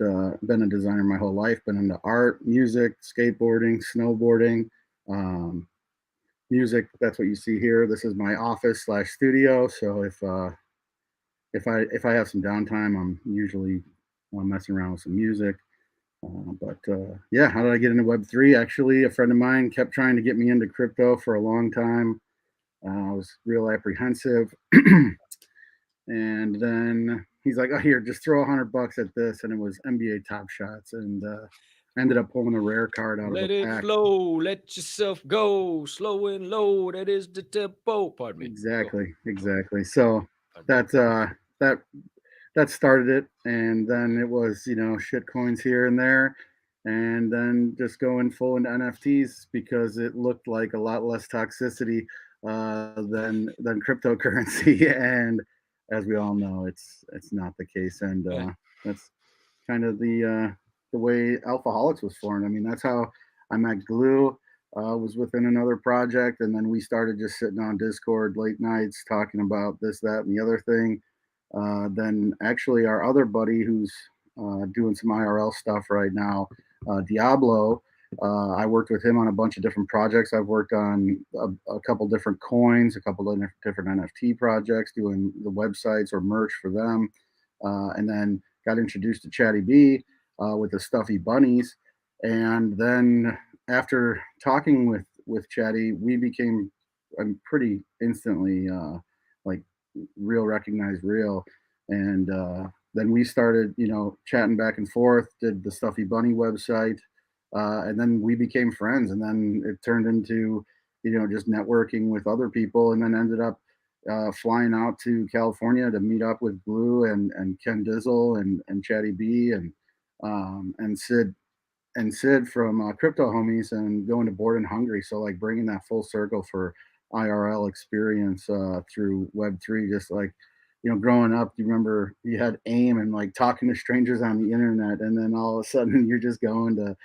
been a designer my whole life. Been into art, music, skateboarding, snowboarding, music. That's what you see here. This is my office slash studio. So if I have some downtime, I'm usually messing around with some music. Yeah, how did I get into Web3? Actually, a friend of mine kept trying to get me into crypto for a long time. I was real apprehensive. And then he's like, "Oh, here, just throw $100 at this," and it was NBA Top Shots, and ended up pulling a rare card out of
Let
a
it
pack.
flow, let yourself go, slow and low. That is the tempo. Pardon me. Go.
Exactly. So
Pardon me.
that that started it, and then it was shit coins here and there, and then just going full into NFTs because it looked like a lot less toxicity than cryptocurrency, and as we all know, it's not the case, and
Yeah.
that's kind of the way Alphaholics was formed. I mean, that's how I met Glue. Was within another project, and then we started just sitting on Discord late nights talking about this, that, and the other thing. Then actually, our other buddy who's doing some IRL stuff right now, Diablo. I worked with him on a bunch of different projects. I've worked on a couple different coins, a couple of different NFT projects, doing the websites or merch for them, and then got introduced to Chatty B with the Stuffy Bunnies, and then after talking with Chatty, we became pretty instantly like real recognized real, and then we started chatting back and forth, did the Stuffy Bunny website, and then we became friends, and then it turned into just networking with other people, and then ended up flying out to California to meet up with Blue and Ken Dizzle and Chatty B and Sid from Crypto Homies, and going to Bored and Hungry. So like bringing that full circle for IRL experience through Web3, just like growing up, you remember you had AIM and like talking to strangers on the internet, and then all of a sudden you're just going to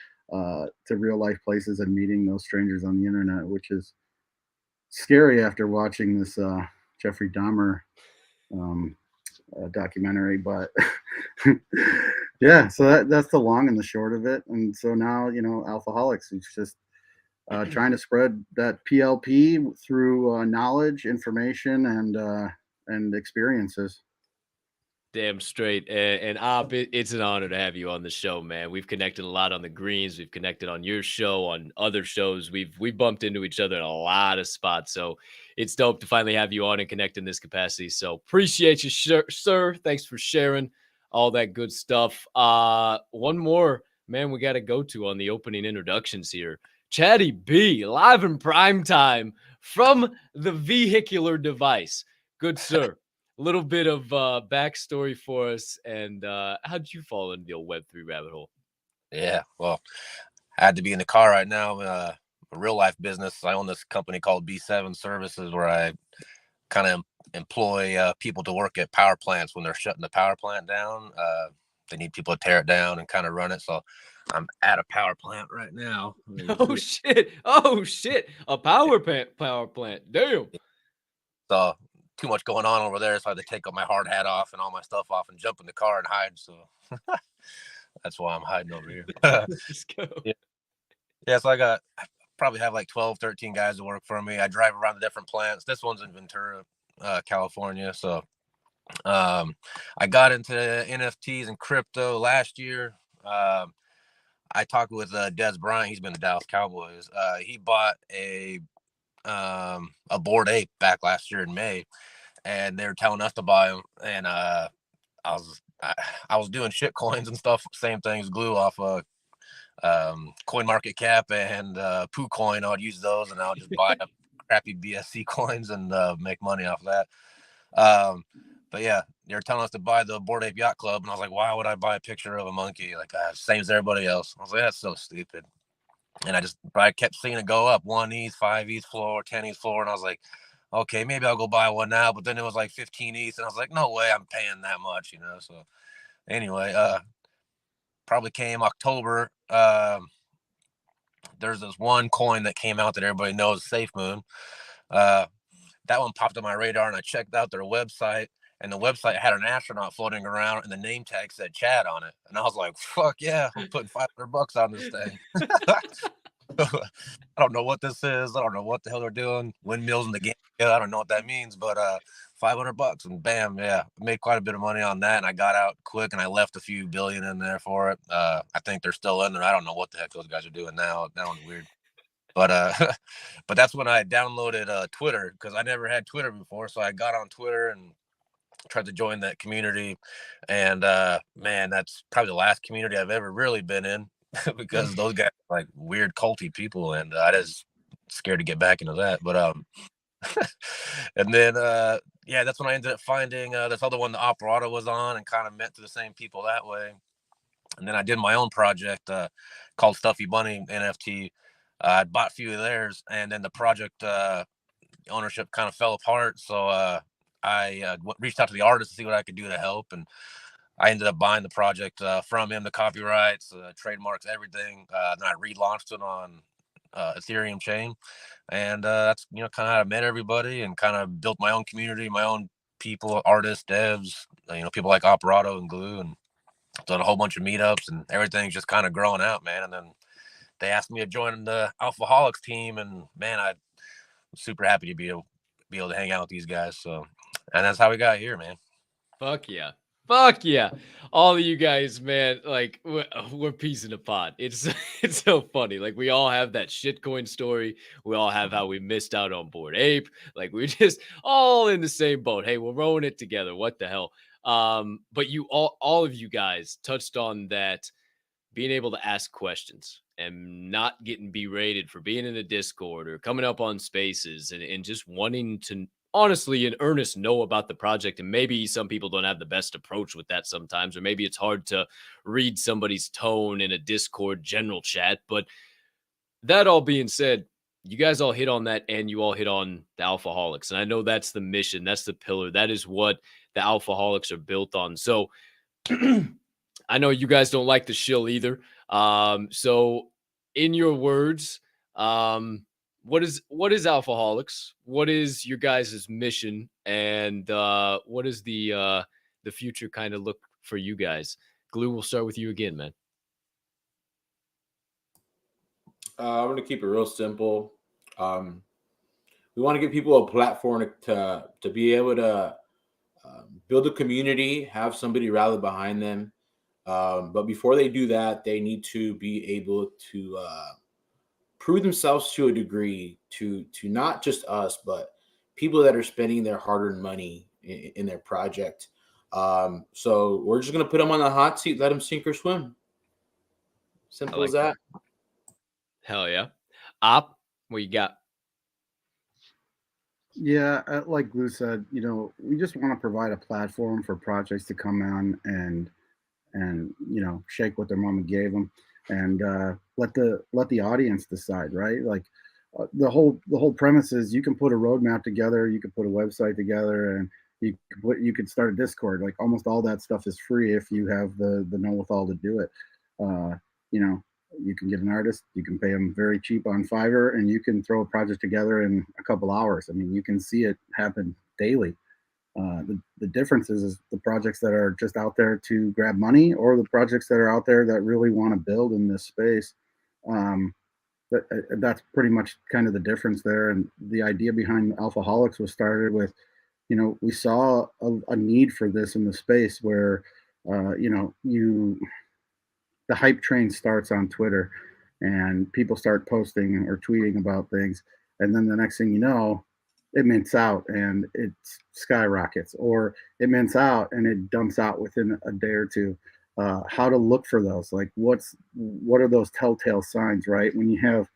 real life places and meeting those strangers on the internet, which is scary after watching this Jeffrey Dahmer um, documentary. But yeah, so that's the long and the short of it. And so now Alphaholics is just trying to spread that PLP through knowledge, information, and experiences.
Damn straight. And Op, it's an honor to have you on the show, man. We've connected a lot on the greens. We've connected on your show, on other shows. We've bumped into each other in a lot of spots. So it's dope to finally have you on and connect in this capacity. So appreciate you, sir. Thanks for sharing all that good stuff. One more, man, we got to go to on the opening introductions here. Chatty B, live in prime time from the vehicular device. Good sir. Little bit of backstory for us, and how did you fall into the old Web3 rabbit hole?
Yeah, well, I had to be in the car right now. A real life business. I own this company called B7 Services, where I kind of employ people to work at power plants when they're shutting the power plant down. They need people to tear it down and kind of run it. So I'm at a power plant right now.
Oh shit! Oh shit! A power plant. Damn.
So too much going on over there, so I had to take my hard hat off and all my stuff off and jump in the car and hide. So that's why I'm hiding over here.
Let's go.
Yeah, so I probably have like 12, 13 guys that work for me. I drive around the different plants. This one's in Ventura, California. So I got into NFTs and crypto last year. I talked with Des Bryant. He's been the Dallas Cowboys. He bought a Bored Ape back last year in May, and they were telling us to buy them. And I was doing shit coins and stuff, same things, Glue off of Coin Market Cap and Poo Coin. I would use those, and I would just buy up crappy BSC coins and make money off of that. But yeah, they were telling us to buy the Bored Ape Yacht Club, and I was like, why would I buy a picture of a monkey? Like, same as everybody else. I was like, that's so stupid. And I kept seeing it go up 1 ETH, 5 ETH floor, 10 ETH floor. And I was like, okay, maybe I'll go buy one now. But then it was like 15 ETH. And I was like, no way I'm paying that much, So anyway, probably came October. There's this one coin that came out that everybody knows, Safe Moon. That one popped on my radar, and I checked out their website. And the website had an astronaut floating around, and the name tag said Chad on it. And I was like, fuck yeah, I'm putting $500 on this thing. I don't know what this is. I don't know what the hell they're doing. Windmills in the game. Yeah, I don't know what that means, but $500, and bam, yeah, I made quite a bit of money on that. And I got out quick, and I left a few billion in there for it. I think they're still in there. I don't know what the heck those guys are doing now. That one's weird. But but that's when I downloaded Twitter, because I never had Twitter before. So I got on Twitter and tried to join that community. And man, that's probably the last community I've ever really been in, because those guys are like weird culty people, and I just scared to get back into that. But and then yeah, that's when I ended up finding this other one, the Operato, was on, and kind of met to the same people that way. And then I did my own project called Stuffy Bunny NFT. I bought a few of theirs, and then the project ownership kind of fell apart. So I reached out to the artist to see what I could do to help, and I ended up buying the project from him, the copyrights, trademarks, everything. Then I relaunched it on Ethereum chain, and that's kind of how I met everybody and kind of built my own community, my own people, artists, devs, people like Operato and Glue, and done a whole bunch of meetups, and everything's just kind of growing out, man. And then they asked me to join the Alphaholics team, and man, I'm super happy to be able to hang out with these guys. So, and that's how we got here, man.
Fuck yeah. Fuck yeah. All of you guys, man, like we're piecing a pot. It's so funny. Like, we all have that shitcoin story. We all have how we missed out on Bored Ape. Like, we're just all in the same boat. Hey, we're rowing it together. What the hell? But you all of you guys touched on that, being able to ask questions and not getting berated for being in a Discord or coming up on spaces, and just wanting to honestly in earnest know about the project. And maybe some people don't have the best approach with that sometimes, or maybe it's hard to read somebody's tone in a Discord general chat. But that all being said, you guys all hit on that, and you all hit on the Alphaholics. And I know that's the mission, that's the pillar, that is what the Alphaholics are built on. So I know you guys don't like the shill either. So in your words, what is Alphaholics? What is your guys' mission? And what is the future kind of look for you guys? Glue, we'll start with you again, man.
I'm going to keep it real simple. We want to give people a platform to be able to build a community, have somebody rally behind them. But before they do that, they need to be able to prove themselves to a degree to not just us, but people that are spending their hard-earned money in their project. So we're just going to put them on the hot seat, let them sink or swim. Simple as that.
Hell yeah. Op, what you got?
Yeah, like Glue said, we just want to provide a platform for projects to come on and shake what their mama gave them, and let the audience decide, right? Like the whole premise is you can put a roadmap together, you can put a website together, and you could start a Discord. Like, almost all that stuff is free if you have the know-withal to do it. You can get an artist, you can pay them very cheap on Fiverr, and you can throw a project together in a couple hours. I mean, you can see it happen daily. The difference is the projects that are just out there to grab money, or the projects that are out there that really want to build in this space. That's pretty much kind of the difference there. And the idea behind Alphaholics was started with, we saw a need for this in the space where, the hype train starts on Twitter, and people start posting or tweeting about things. And then the next thing you know, it mints out and it skyrockets, or it mints out and it dumps out within a day or two. How to look for those? Like, what are those telltale signs, right? When you have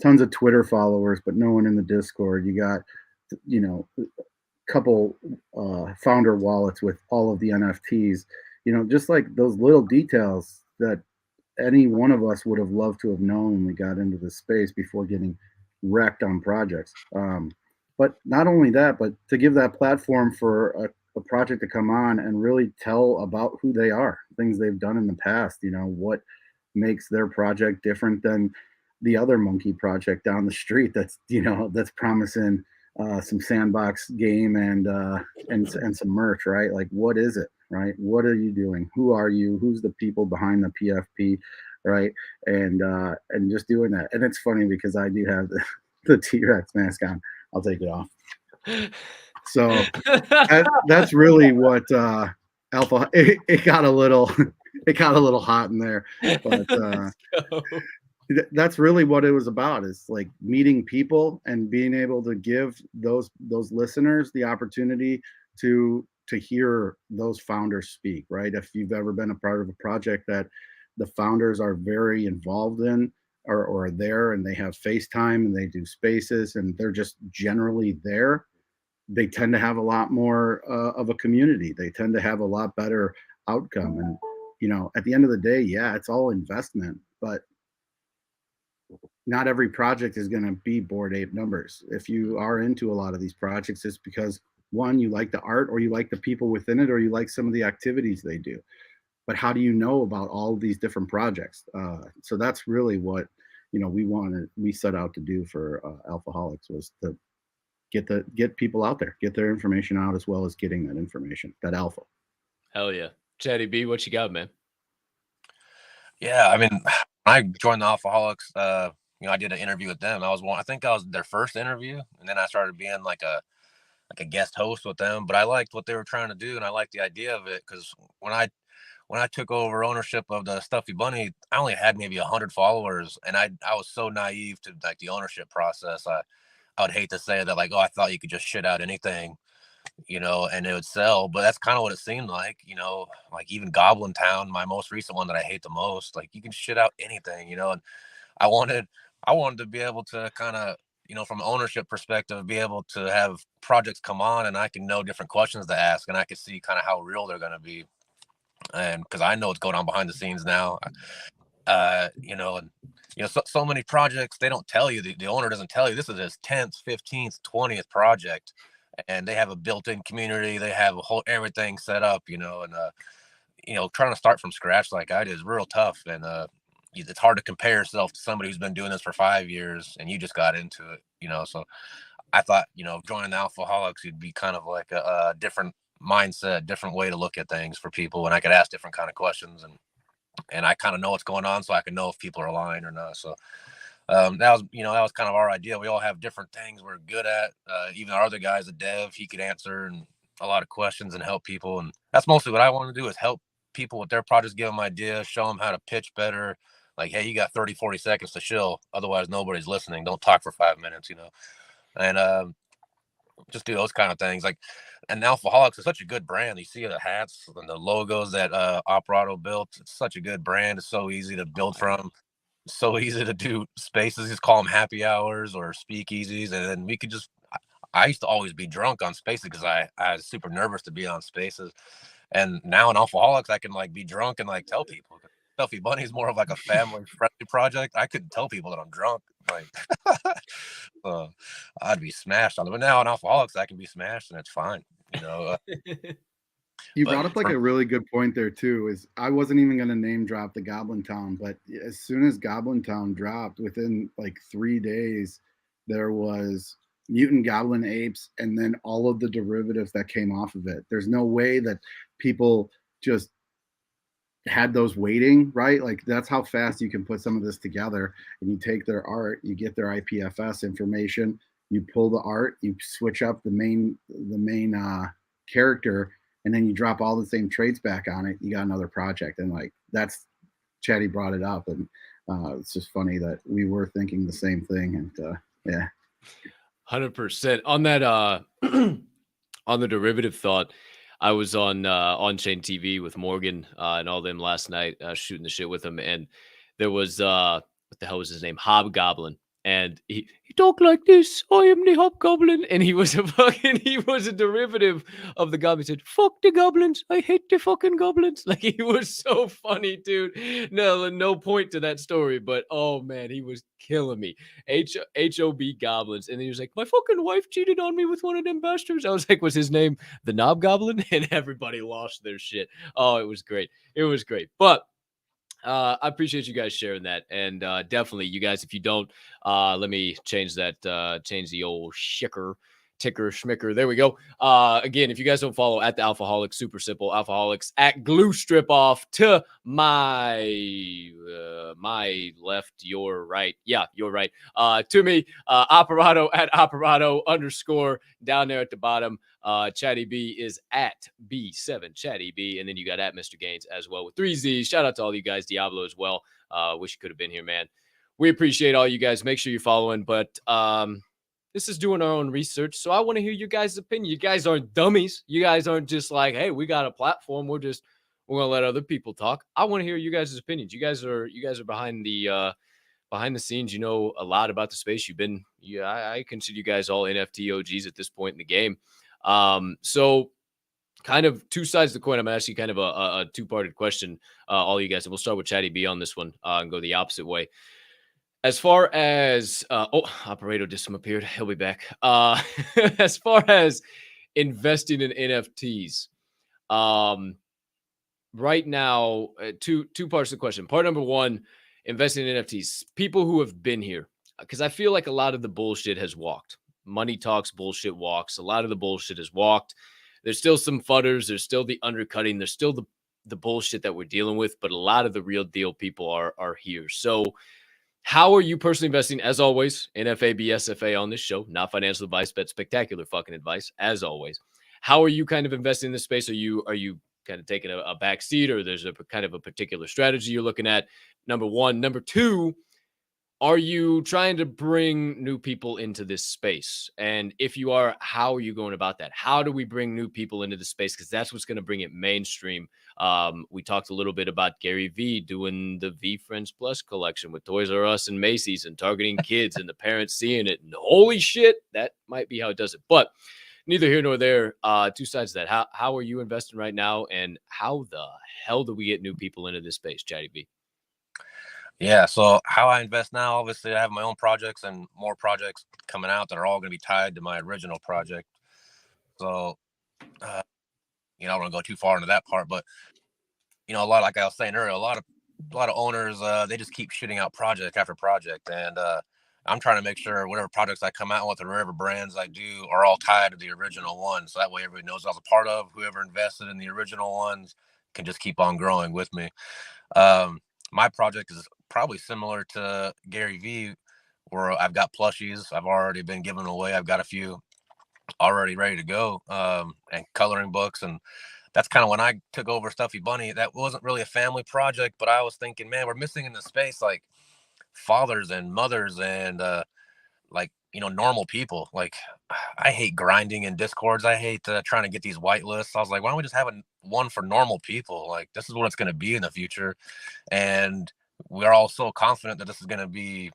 tons of Twitter followers, but no one in the Discord, you got, couple founder wallets with all of the NFTs. Just like those little details that any one of us would have loved to have known when we got into this space before getting wrecked on projects. But not only that, but to give that platform for a project to come on and really tell about who they are, things they've done in the past, what makes their project different than the other monkey project down the street that's promising some sandbox game and some merch, right? Like, what is it, right? What are you doing? Who are you? Who's the people behind the PFP, right? And just doing that. And it's funny because I do have the T-Rex mask on. I'll take it off. So that's really what Alpha. It got a little hot in there, but that's really what it was about, is like meeting people and being able to give those listeners the opportunity to hear those founders speak, right? If you've ever been a part of a project that the founders are very involved in or are there, and they have FaceTime and they do spaces and they're just generally there, they tend to have a lot more of a community. They tend to have a lot better outcome. And at the end of the day, yeah, it's all investment, but not every project is going to be Bored Ape numbers. If you are into a lot of these projects, it's because, one, you like the art, or you like the people within it, or you like some of the activities they do. But how do you know about all of these different projects? So that's really what we set out to do for Alphaholics, was to get people out there, get their information out, as well as getting that information, that alpha.
Hell yeah. Chatty B, what you got, man?
Yeah, I mean, when I joined the Alphaholics, I did an interview with them. I think I was their first interview, and then I started being like a guest host with them. But I liked what they were trying to do, and I liked the idea of it, because when I took over ownership of the Stuffy Bunny, I only had maybe 100 followers, and I was so naive to like the ownership process. I would hate to say that, like, oh, I thought you could just shit out anything, and it would sell. But that's kind of what it seemed like, like even Goblin Town, my most recent one that I hate the most, like, you can shit out anything, and I wanted to be able to kind of, from an ownership perspective, be able to have projects come on and I can know different questions to ask, and I can see kind of how real they're going to be. And because I know what's going on behind the scenes now, so many projects, they don't tell you, the owner doesn't tell you this is his 10th, 15th, 20th project, and they have a built-in community, they have everything set up, trying to start from scratch like I did is real tough. And it's hard to compare yourself to somebody who's been doing this for 5 years and you just got into it, so I thought, joining the Alphaholics would be kind of like a different mindset, different way to look at things for people, and I could ask different kind of questions, and I kind of know what's going on, so I can know if people are lying or not. So that was kind of our idea. We all have different things we're good at. Even our other guy's a dev, he could answer and a lot of questions and help people, and that's mostly what I want to do, is help people with their projects, give them ideas, show them how to pitch better. Like, hey, you got 30-40 seconds to shill, otherwise nobody's listening. Don't talk for 5 minutes, and just do those kind of things. Like, and Alphaholics is such a good brand. You see the hats and the logos that Operato built. It's such a good brand. It's so easy to build from, so easy to do spaces. Just call them happy hours or speakeasies, and then we could just. I used to always be drunk on spaces because I was super nervous to be on spaces, and now in Alphaholics I can like be drunk and like tell people. Stuffy Bunny is more of like a family friendly project. I couldn't tell people that I'm drunk, like. I'd be smashed on it, but now in Alphaholics I can be smashed and it's fine,
You brought up like a really good point there too. Is I wasn't even going to name drop the Goblin Town, but as soon as Goblin Town dropped, within like 3 days, there was mutant goblin apes, and then all of the derivatives that came off of it. There's no way that people just had those waiting, right? Like, that's how fast you can put some of this together. And you take their art, you get their IPFS information, you pull the art, you switch up the main character, and then you drop all the same traits back on it. You got another project. And like, that's, Chatty brought it up, and it's just funny that we were thinking the same thing. And yeah,
100% on that. On the derivative thought, I was on On-Chain TV with Morgan and all them last night, shooting the shit with him, and there was what the hell was his name, Hobgoblin, and he talk like this. I am the hobgoblin. And he was a derivative of the goblin. He said, fuck the goblins. I hate the fucking goblins. Like, he was so funny, dude. No point to that story, but oh man, he was killing me. H-O-B goblins. And he was like, my fucking wife cheated on me with one of them bastards. I was like, was his name the Knob Goblin? And everybody lost their shit. Oh, it was great. It was great. But I appreciate you guys sharing that. And definitely, you guys, if you don't, let me change that, change the old ticker schmicker. There we go. Again, if you guys don't follow at the Alphaholics, super simple. Alphaholics at glue strip off to my left, your right. Yeah, you're right. To me, Operato at Operato _ down there at the bottom. Chatty B is at B7 Chatty B, and then you got at Mr. Gaines as well with 3 Z's. Shout out to all you guys, Diablo as well. Wish you could have been here, man. We appreciate all you guys. Make sure you're following, but this is doing our own research, so I want to hear your guys' opinion. You guys aren't dummies. You guys aren't just like, hey, we got a platform. We're gonna let other people talk. I want to hear you guys' opinions. You guys are behind the scenes. You know a lot about the space. I consider you guys all NFT OGs at this point in the game. So kind of two sides of the coin. I'm asking kind of a two-parted question, all you guys, and we'll start with Chatty B on this one and go the opposite way. As far as Operator just appeared, he'll be back. As far as investing in NFTs, right now, two parts of the question. Part number one, investing in NFTs. People who have been here, because I feel like a lot of the bullshit has walked. Money talks, bullshit walks. A lot of the bullshit has walked. There's still some fudders. There's still the undercutting. There's still the bullshit that we're dealing with, but a lot of the real deal people are here. So how are you personally investing? As always, NFA, BSFA on this show, not financial advice, but spectacular fucking advice, as always. How are you kind of investing in this space? Are you kind of taking a back seat, or there's a kind of a particular strategy you're looking at? Number one. Number two, are you trying to bring new people into this space? And if you are, how are you going about that? How do we bring new people into the space? Because that's what's going to bring it mainstream. We talked a little bit about Gary V doing the V Friends Plus collection with Toys R Us and Macy's and targeting kids and the parents seeing it. And holy shit, that might be how it does it. But neither here nor there. Two sides of that. How are you investing right now? And how the hell do we get new people into this space, Chatty B?
Yeah, so how I invest now, obviously I have my own projects and more projects coming out that are all going to be tied to my original project. So, I don't want to go too far into that part, but a lot, like I was saying earlier, a lot of owners, they just keep shooting out project after project, and I'm trying to make sure whatever projects I come out with or whatever brands I do are all tied to the original one, so that way everybody knows I was a part of. Whoever invested in the original ones can just keep on growing with me. My project is probably similar to Gary V, where I've got plushies I've already been giving away. I've got a few already ready to go, and coloring books. And that's kind of when I took over Stuffy Bunny. That wasn't really a family project, but I was thinking, man, we're missing in the space like fathers and mothers and normal people. Like, I hate grinding in Discords. I hate trying to get these white lists. I was like, why don't we just have one for normal people? Like, this is what it's going to be in the future. And we're all so confident that this is going to be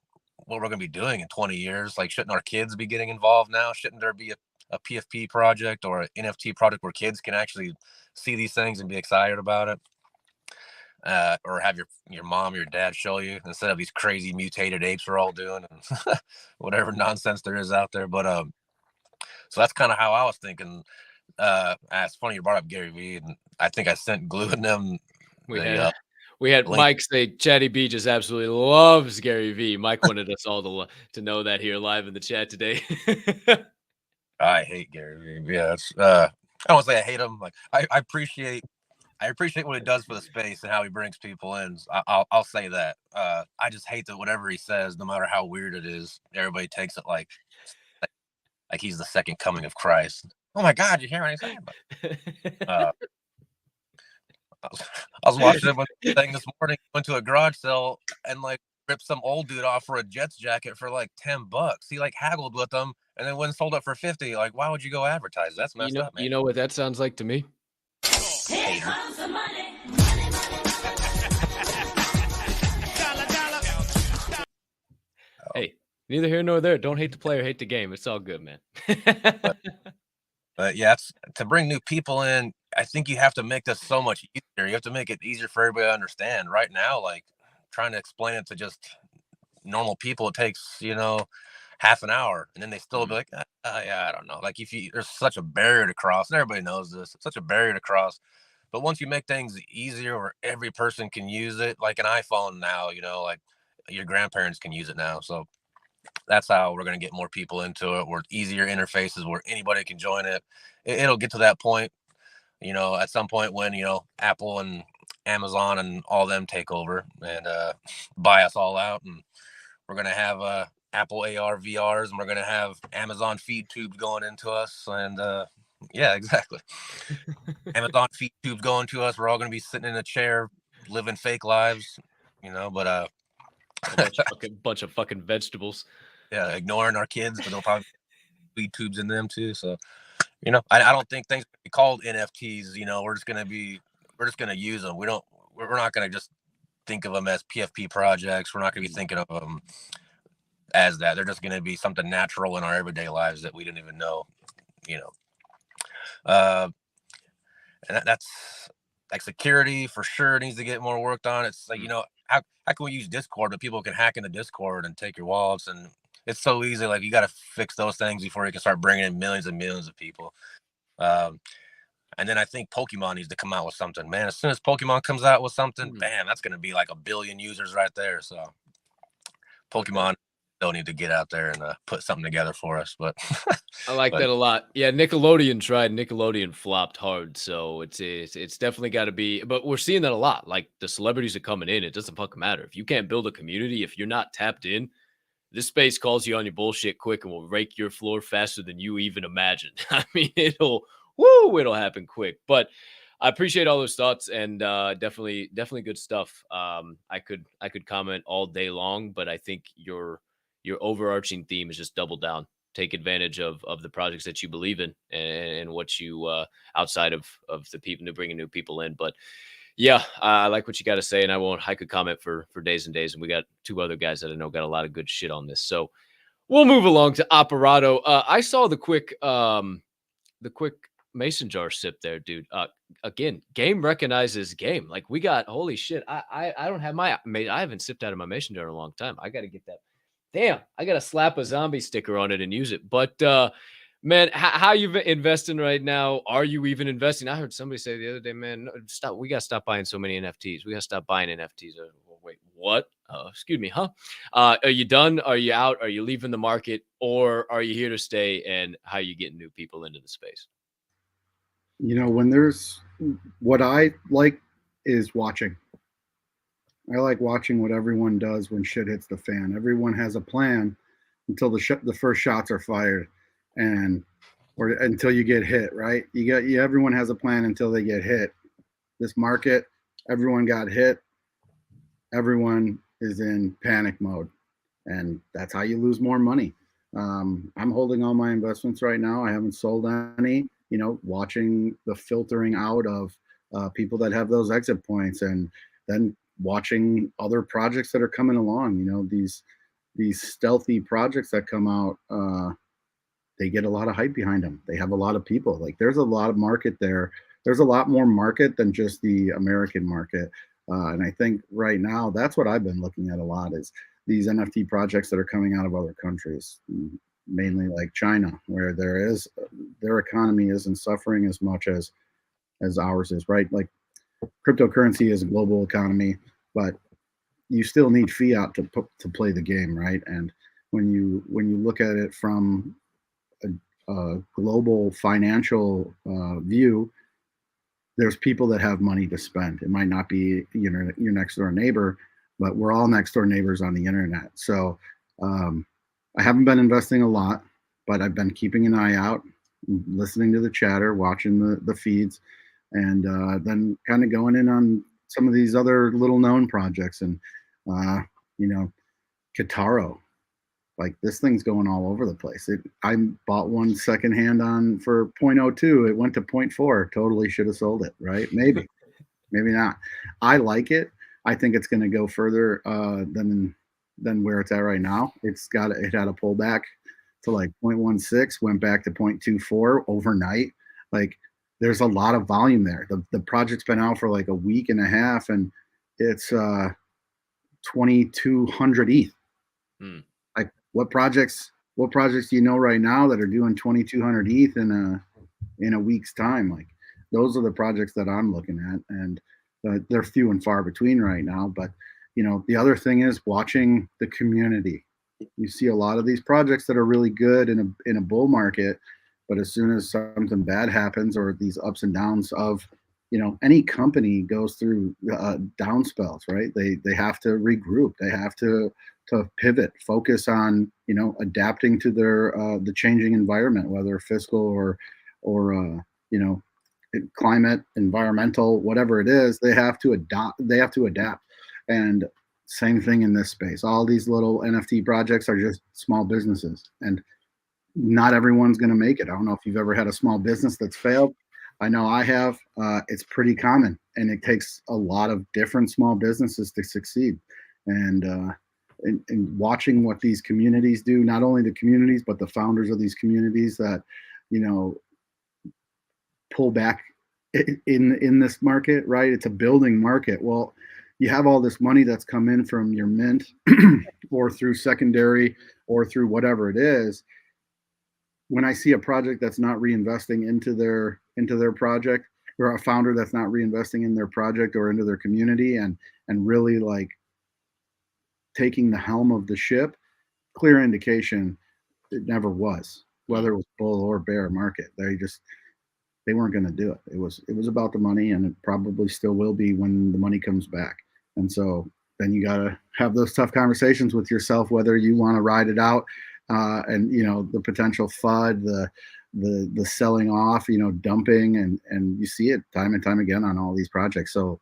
what we're going to be doing in 20 years. Like, shouldn't our kids be getting involved now? Shouldn't there be a PFP project or an NFT project where kids can actually see these things and be excited about it? Or have your mom, your dad show you, instead of these crazy mutated apes we're all doing and whatever nonsense there is out there. But so that's kind of how I was thinking. It's funny you brought up Gary V, and I think I sent Glue and them.
We had link. Mike say Chatty B just absolutely loves Gary V. Mike wanted us all to know that here live in the chat today.
I hate Gary V. Yeah, I don't want to say I hate him. Like, I appreciate what he does for the space and how he brings people in. I'll say that. I just hate that whatever he says, no matter how weird it is, everybody takes it like he's the second coming of Christ. Oh my God, you hear what I'm saying? I was watching him thing this morning, went to a garage sale and ripped some old dude off for a Jets jacket for like $10. He haggled with them and then went and sold it for $50. Like, why would you go advertise? That's messed up, man.
You know what that sounds like to me?
Here comes the money.
Hey, Neither here nor there. Don't hate the player, hate the game. It's all good, man.
But yeah, to bring new people in, I think you have to make this so much easier. You have to make it easier for everybody to understand. Right now, like trying to explain it to just normal people, it takes, half an hour, and then they still be like, yeah, I don't know. Like there's such a barrier to cross, and everybody knows this. It's such a barrier to cross. But once you make things easier where every person can use it, like an iPhone now, like your grandparents can use it now. So that's how we're going to get more people into it. Where easier interfaces where anybody can join it. It'll get to that point, at some point when, Apple and Amazon and all them take over and buy us all out. And we're going to have Apple AR VRs, and we're going to have Amazon feed tubes going into us. And yeah, exactly. Amazon feed tubes going to us. We're all going to be sitting in a chair, living fake lives, but
A bunch of fucking vegetables.
yeah, ignoring our kids, but they'll probably feed tubes in them too. So, I don't think things be called NFTs. We're just going to use them. We're not going to just think of them as PFP projects. We're not going to be thinking of them as that. They're just going to be something natural in our everyday lives that we didn't even know, and that's like security for sure needs to get more worked on. It's like, how can we use Discord, but people can hack into Discord and take your wallets, and it's so easy. Like, you got to fix those things before you can start bringing in millions and millions of people. And then I think Pokemon needs to come out with something, man. As soon as Pokemon comes out with something, bam, that's going to be like 1 billion users right there. So Pokemon still need to get out there and put something together for us. But
I like that a lot. Yeah, Nickelodeon tried. Nickelodeon flopped hard. So it's definitely got to be. But we're seeing that a lot. Like, the celebrities are coming in. It doesn't fucking matter. If you can't build a community, if you're not tapped in, this space calls you on your bullshit quick and will rake your floor faster than you even imagined. I mean, it'll happen quick. But I appreciate all those thoughts, and definitely good stuff. I could comment all day long, but I think your overarching theme is just double down, take advantage of the projects that you believe in, and what you outside of the people, bringing new people in. But yeah, I like what you got to say, and I could comment for days and days. And we got 2 other guys that I know got a lot of good shit on this. So we'll move along to Operato. I saw the quick mason jar sip there, dude. Again, game recognizes game. Like, we got, holy shit. I don't have I haven't sipped out of my mason jar in a long time. I got to get that. Damn, I got to slap a zombie sticker on it and use it. But man, how you investing right now? Are you even investing? I heard somebody say the other day, man, no, stop. We got to stop buying so many NFTs. We got to stop buying NFTs. Wait, what? Excuse me, huh? Are you done? Are you out? Are you leaving the market? Or are you here to stay? And how are you getting new people into the space?
When there's, what I like is watching. I like watching what everyone does when shit hits the fan. Everyone has a plan until the first shots are fired, or until you get hit, right? Everyone has a plan until they get hit. This market, everyone got hit. Everyone is in panic mode, and that's how you lose more money. I'm holding all my investments right now. I haven't sold any. Watching the filtering out of people that have those exit points, and then watching other projects that are coming along. These stealthy projects that come out, they get a lot of hype behind them. They have a lot of people. Like, there's a lot of market there. There's a lot more market than just the American market. And I think right now, that's what I've been looking at a lot, is these NFT projects that are coming out of other countries, mainly like China, where their economy isn't suffering as much as ours is, right? Like, cryptocurrency is a global economy, but you still need fiat to play the game, right? And when you look at it from a global financial view, there's people that have money to spend. It might not be your next door neighbor, but we're all next door neighbors on the internet. So I haven't been investing a lot, but I've been keeping an eye out, listening to the chatter, watching the feeds, and then kind of going in on some of these other little known projects. And Kitaro, like, this thing's going all over the place. I bought one secondhand for 0.02. It went to 0.4. Totally should have sold it, right? Maybe not. I like it. I think it's going to go further than than where it's at right now. It had a pullback to like 0.16, went back to 0.24 overnight. Like there's a lot of volume there. The project's been out for like a week and a half, and it's 2,200 ETH. Like what projects do you know right now that are doing 2,200 ETH in a week's time? Like those are the projects that I'm looking at, and they're few and far between right now. But the other thing is watching the community. You see a lot of these projects that are really good in a bull market, but as soon as something bad happens or these ups and downs of any company goes through down spells, right? They have to regroup. They have to pivot, focus on adapting to their the changing environment, whether fiscal or climate, environmental, whatever it is. They have to adapt. And same thing in this space. All these little NFT projects are just small businesses, and not everyone's going to make it. I don't know if you've ever had a small business that's failed. I know I have. It's pretty common, and it takes a lot of different small businesses to succeed. And watching what these communities do, not only the communities, but the founders of these communities that, pull back in this market, right? It's a building market. Well, you have all this money that's come in from your mint or through secondary or through whatever it is. When I see a project that's not reinvesting into their project, or a founder that's not reinvesting in their project or into their community and really like taking the helm of the ship, clear indication it never was, whether it was bull or bear market. They weren't going to do it. It was about the money, and it probably still will be when the money comes back. And so then you got to have those tough conversations with yourself, whether you want to ride it out, and the potential FUD, the selling off, dumping, and you see it time and time again on all these projects. So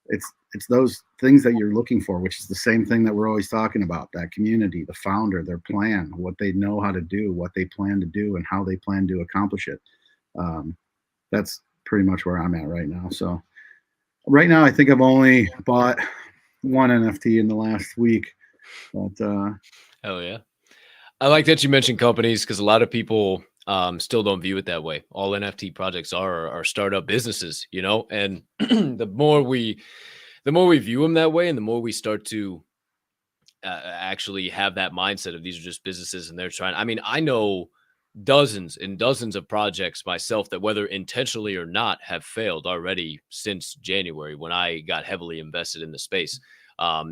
it's those things that you're looking for, which is the same thing that we're always talking about: that community, the founder, their plan, what they know how to do, what they plan to do, and how they plan to accomplish it. That's pretty much where I'm at right now. So right now, I think I've only bought one NFT in the last week, but
hell yeah. I like that you mentioned companies, because a lot of people still don't view it that way. All NFT projects are startup businesses, and the more we view them that way, and the more we start to actually have that mindset of these are just businesses and they're trying. I mean, I know dozens and dozens of projects myself that, whether intentionally or not, have failed already since January, when I got heavily invested in the space,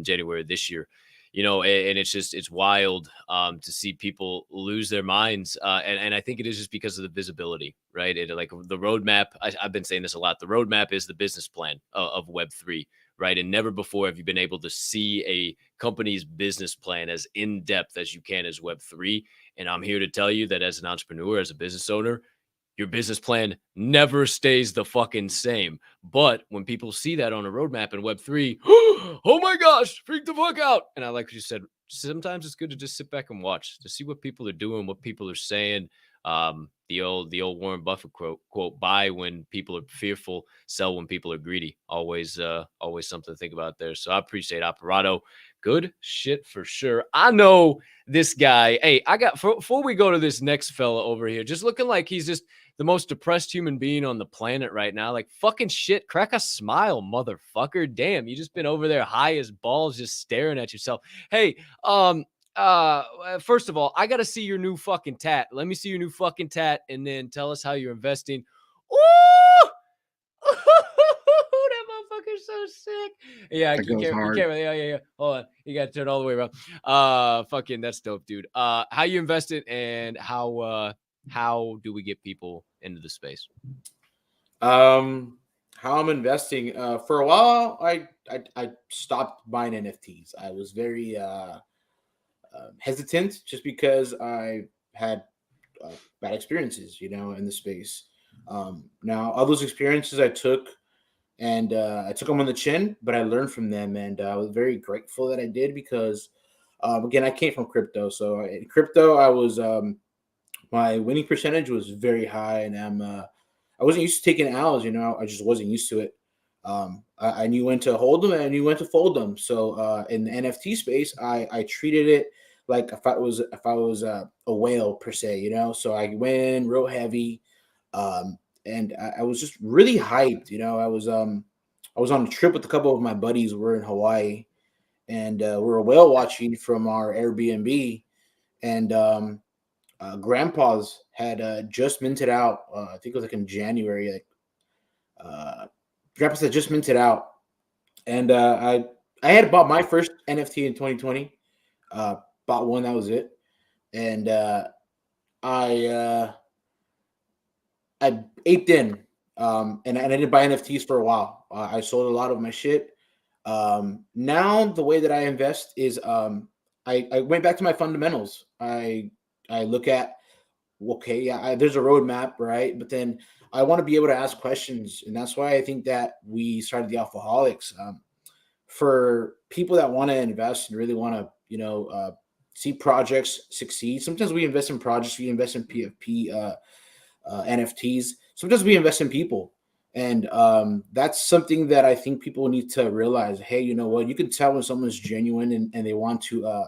January this year. And it's wild to see people lose their minds. And I think it is just because of the visibility, right? Like the roadmap, I've been saying this a lot. The roadmap is the business plan of Web3, right? And never before have you been able to see a company's business plan as in-depth as you can as Web3. And I'm here to tell you that as an entrepreneur, as a business owner, your business plan never stays the fucking same. But when people see that on a roadmap in Web3, oh my gosh, freak the fuck out. And I like what you said, sometimes it's good to just sit back and watch to see what people are doing, what people are saying. The old Warren Buffett quote, buy when people are fearful, sell when people are greedy. Always something to think about there. So I appreciate Operato. Good shit for sure. I know this guy. Hey, before we go to this next fella over here, just looking like he's just the most depressed human being on the planet right now. Like, fucking shit, crack a smile, motherfucker. Damn, you just been over there high as balls, just staring at yourself. Hey, first of all, I gotta see your new fucking tat. Let me see your new fucking tat, and then tell us how you're investing. Ooh! That motherfucker's so sick. Yeah,
That
you
goes
can't.
hard.
Yeah. Hold on, you gotta turn all the way around. Fucking, that's dope, dude. How you invested, and how do we get people into the space?
How I'm investing. For a while, I stopped buying NFTs. I was very hesitant, just because I had bad experiences, in the space. Now all those experiences I took, and I took them on the chin, but I learned from them, and I was very grateful that I did, because again, I came from crypto. So in crypto, I was my winning percentage was very high, and I wasn't used to taking L's. I just wasn't used to it. I knew when to hold them and I knew when to fold them. So in the NFT space, I treated it like if I was a whale per se, you know. So I went in real heavy, and I was just really hyped. You know, I was on a trip with a couple of my buddies. We're in Hawaii, and we were whale watching from our Airbnb, and Grandpa's had just minted out. I think it was like in January. Like Grandpa's had just minted out, and I had bought my first NFT in 2020. Bought one, that was it, and I I aped in, and I didn't buy NFTs for a while. I sold a lot of my shit. Now the way that I invest is I went back to my fundamentals. I look at, okay, yeah, there's a roadmap, right? But then I want to be able to ask questions, and that's why I think that we started the Alphaholics. For people that want to invest and really want to, see projects succeed. Sometimes we invest in projects, we invest in PFP, NFTs. Sometimes we invest in people, and that's something that I think people need to realize. Hey, you know what? You can tell when someone's genuine and they want to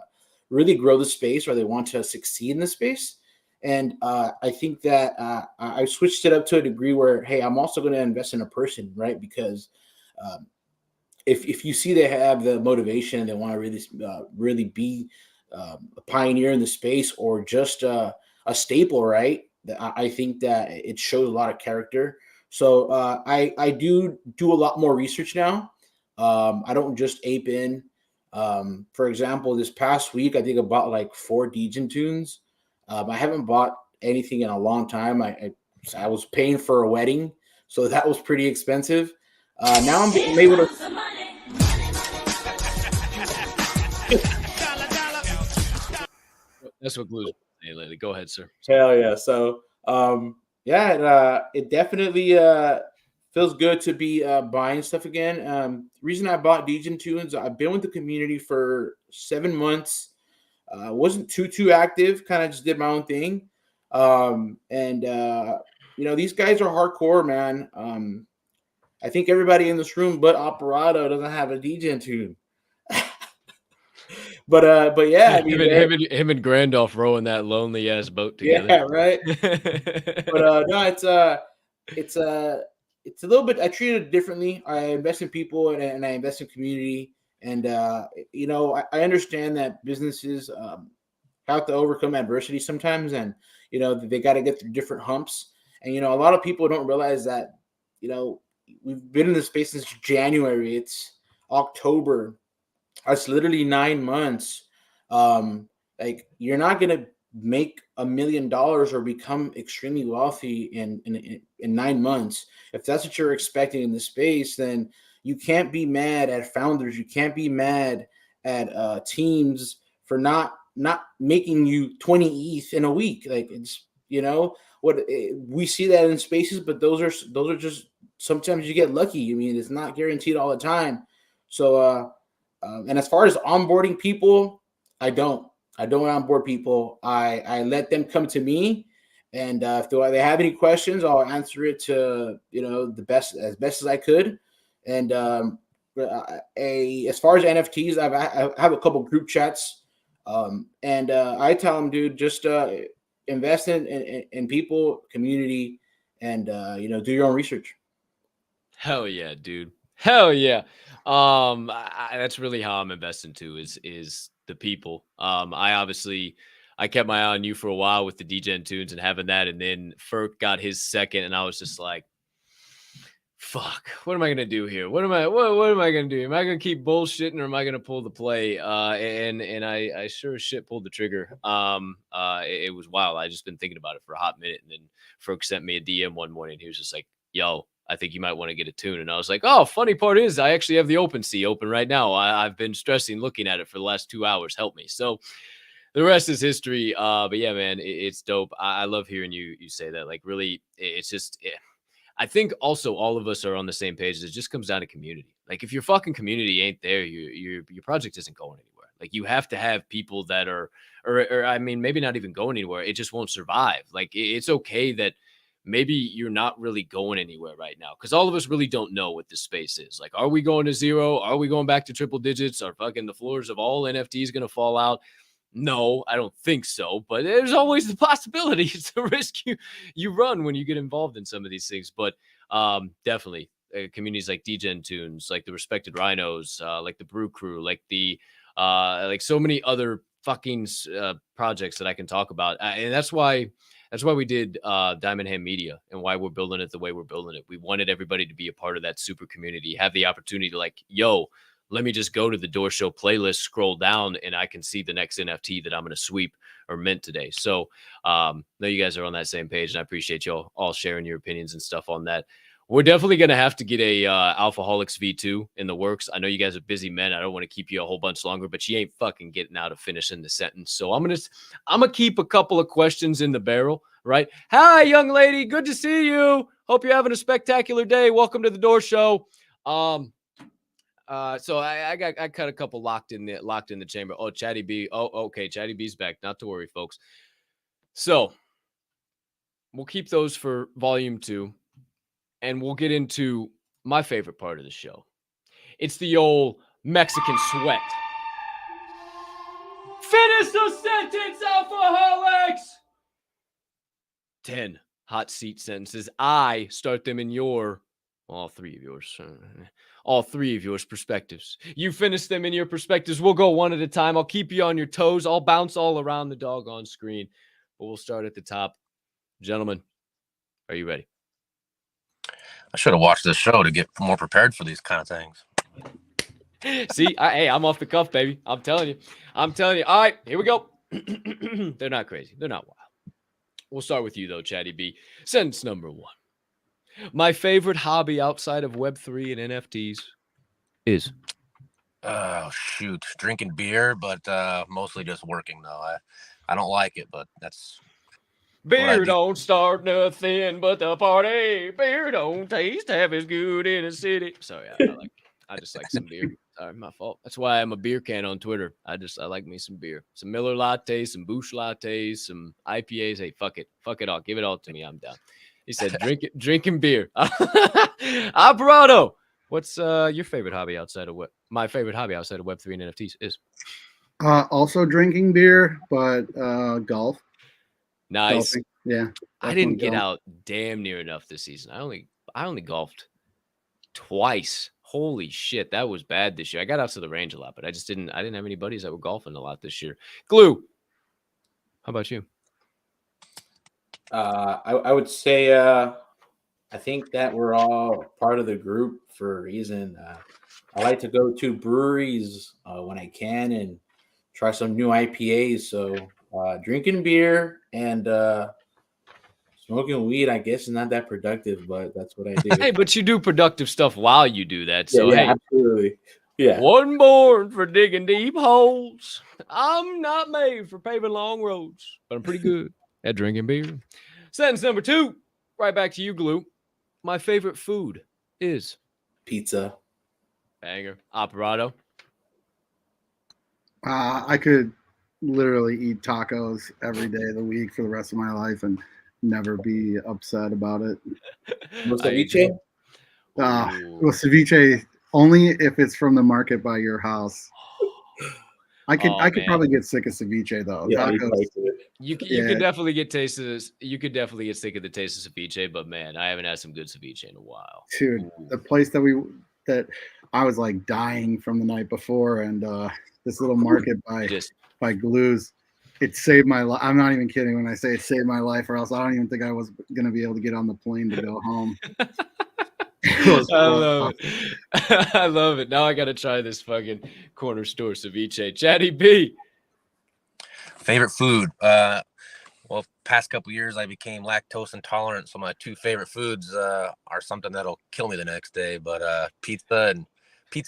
really grow the space or they want to succeed in the space. And I think that I switched it up to a degree where, hey, I'm also going to invest in a person, right? Because if you see they have the motivation, they want to really be a pioneer in the space or just a staple, right? I think that it shows a lot of character. So I do a lot more research now. I don't just ape in. For example, this past week, I think I bought like 4 Degen tunes. I haven't bought anything in a long time. I was paying for a wedding, so that was pretty expensive. Now I'm able to.
Some money.
That's what glues me lately. Go ahead, sir.
Hell yeah! So it definitely feels good to be buying stuff again. Reason I bought Degen tunes, I've been with the community for 7 months. Wasn't too active. Kind of just did my own thing. These guys are hardcore, man. I think everybody in this room but Operato doesn't have a Degen tune. But yeah, I mean,
him and Grandolph rowing that lonely ass boat together.
yeah, right. But no, it's a little bit. I treat it differently. I invest in people and I invest in community. And I understand that businesses have to overcome adversity sometimes, and they got to get through different humps. And a lot of people don't realize that we've been in this space since January. It's October. It's literally 9 months. Like you're not gonna make $1 million or become extremely wealthy in 9 months. If that's what you're expecting in the space, then you can't be mad at founders. You can't be mad at teams for not making you 20 ETH in a week. Like it's we see that in spaces, but those are just sometimes you get lucky. I mean, it's not guaranteed all the time. So and as far as onboarding people, I don't onboard people. I let them come to me, and if they have any questions, I'll answer it to the best as I could. And as far as NFTs, I have a couple group chats, and I tell them, dude, just invest in people, community, and do your own research.
Hell yeah, dude. Hell yeah. That's really how I'm investing too, is the people. I kept my eye on you for a while with the Degen tunes and having that, and then Ferk got his second, and I was just like, fuck, what am I gonna do here? What am I gonna do? Am I gonna keep bullshitting or am I gonna pull the play? And I sure as shit pulled the trigger. It was wild. I just been thinking about it for a hot minute, and then Ferk sent me a DM one morning. He was just like, yo, I think you might want to get a tune. And I was like, oh, funny part is I actually have the OpenSea open right now. I've been stressing looking at it for the last 2 hours. Help me. So the rest is history. But yeah, man, it's dope. I love hearing you say that. Like, really, it's just, I think also all of us are on the same page. It just comes down to community. Like, if your fucking community ain't there, your project isn't going anywhere. Like, you have to have people that are, or I mean, maybe not even going anywhere. It just won't survive. Like, it's okay that maybe you're not really going anywhere right now, because all of us really don't know what this space is. Like, are we going to zero? Are we going back to triple digits? Are fucking the floors of all NFTs going to fall out? No, I don't think so, but there's always the possibility. It's a risk you run when you get involved in some of these things. But definitely communities like Degen Tunes, like the Respected Rhinos, like the Brew Crew, like the like so many other fucking projects that I can talk about. And that's why we did Diamond Hand Media, and why we're building it the way we're building it. We wanted everybody to be a part of that super community, have the opportunity to like, yo, let me just go to the Door Show playlist, scroll down, and I can see the next NFT that I'm going to sweep or mint today. So know you guys are on that same page, and I appreciate you all sharing your opinions and stuff on that. We're definitely going to have to get a Alphaholics V2 in the works. I know you guys are busy men. I don't want to keep you a whole bunch longer, but you ain't fucking getting out of finishing the sentence. So I'm gonna keep a couple of questions in the barrel, right? Hi, young lady. Good to see you. Hope you're having a spectacular day. Welcome to the Door Show. So I cut a couple locked in the chamber. Oh, Chatty B. Oh, okay. Chatty B's back. Not to worry, folks. So we'll keep those for volume 2, and we'll get into my favorite part of the show. It's the old Mexican sweat. Finish the sentence, Alphaholics! 10 hot seat sentences. I start them in all three of yours perspectives. You finish them in your perspectives. We'll go one at a time. I'll keep you on your toes. I'll bounce all around the doggone screen, but we'll start at the top. Gentlemen, are you ready?
I should have watched this show to get more prepared for these kind of things.
See, hey, I'm off the cuff, baby. I'm telling you. All right, here we go. They're not crazy. They're not wild. We'll start with you, though, Chatty B. Sentence number 1. My favorite hobby outside of Web3 and NFTs is?
Oh, shoot. Drinking beer, but mostly just working, though. I don't like it, but that's...
Beer don't start nothing but the party. Beer don't taste half as good in a city. Sorry, I just like some beer. Sorry, my fault. That's why I'm a beer can on Twitter. I like me some beer. Some Miller lattes, some Busch lattes, some IPAs. Hey, fuck it all. Give it all to me. I'm down. He said, drinking beer. Alvarado, what's your favorite hobby outside of my favorite hobby outside of Web3 and NFTs is?
Also drinking beer, but golf.
Nice.
Golfing. Yeah.
I didn't get out damn near enough this season. I only golfed twice. Holy shit, that was bad this year. I got out to the range a lot, but I didn't have any buddies that were golfing a lot this year. Glue, how about you?
I would say I think that we're all part of the group for a reason. I like to go to breweries when I can and try some new IPAs. So drinking beer and smoking weed, I guess, is not that productive, but that's what I do.
Hey, but you do productive stuff while you do that. So
yeah,
hey,
absolutely. Yeah.
One born for digging deep holes. I'm not made for paving long roads, but I'm pretty good at drinking beer. Sentence number 2, right back to you, Glue. My favorite food is?
Pizza.
Banger. Operato.
I could literally eat tacos every day of the week for the rest of my life and never be upset about it.
Ceviche?
Well, ceviche only if it's from the market by your house. I could probably get sick of ceviche though.
Yeah,
Tacos,
you could definitely get taste of this. You could definitely get sick of the taste of ceviche, but man, I haven't had some good ceviche in a while.
Dude, the place that I was like dying from the night before, and this little market by Glue's, it saved my life. I'm not even kidding when I say it saved my life, or else I don't even think I was gonna be able to get on the plane to go home.
I love it. I love it. Now I got to try this fucking corner store ceviche. Chatty B.
Favorite food? Well, past couple years I became lactose intolerant, so my 2 favorite foods are something that'll kill me the next day. But pizza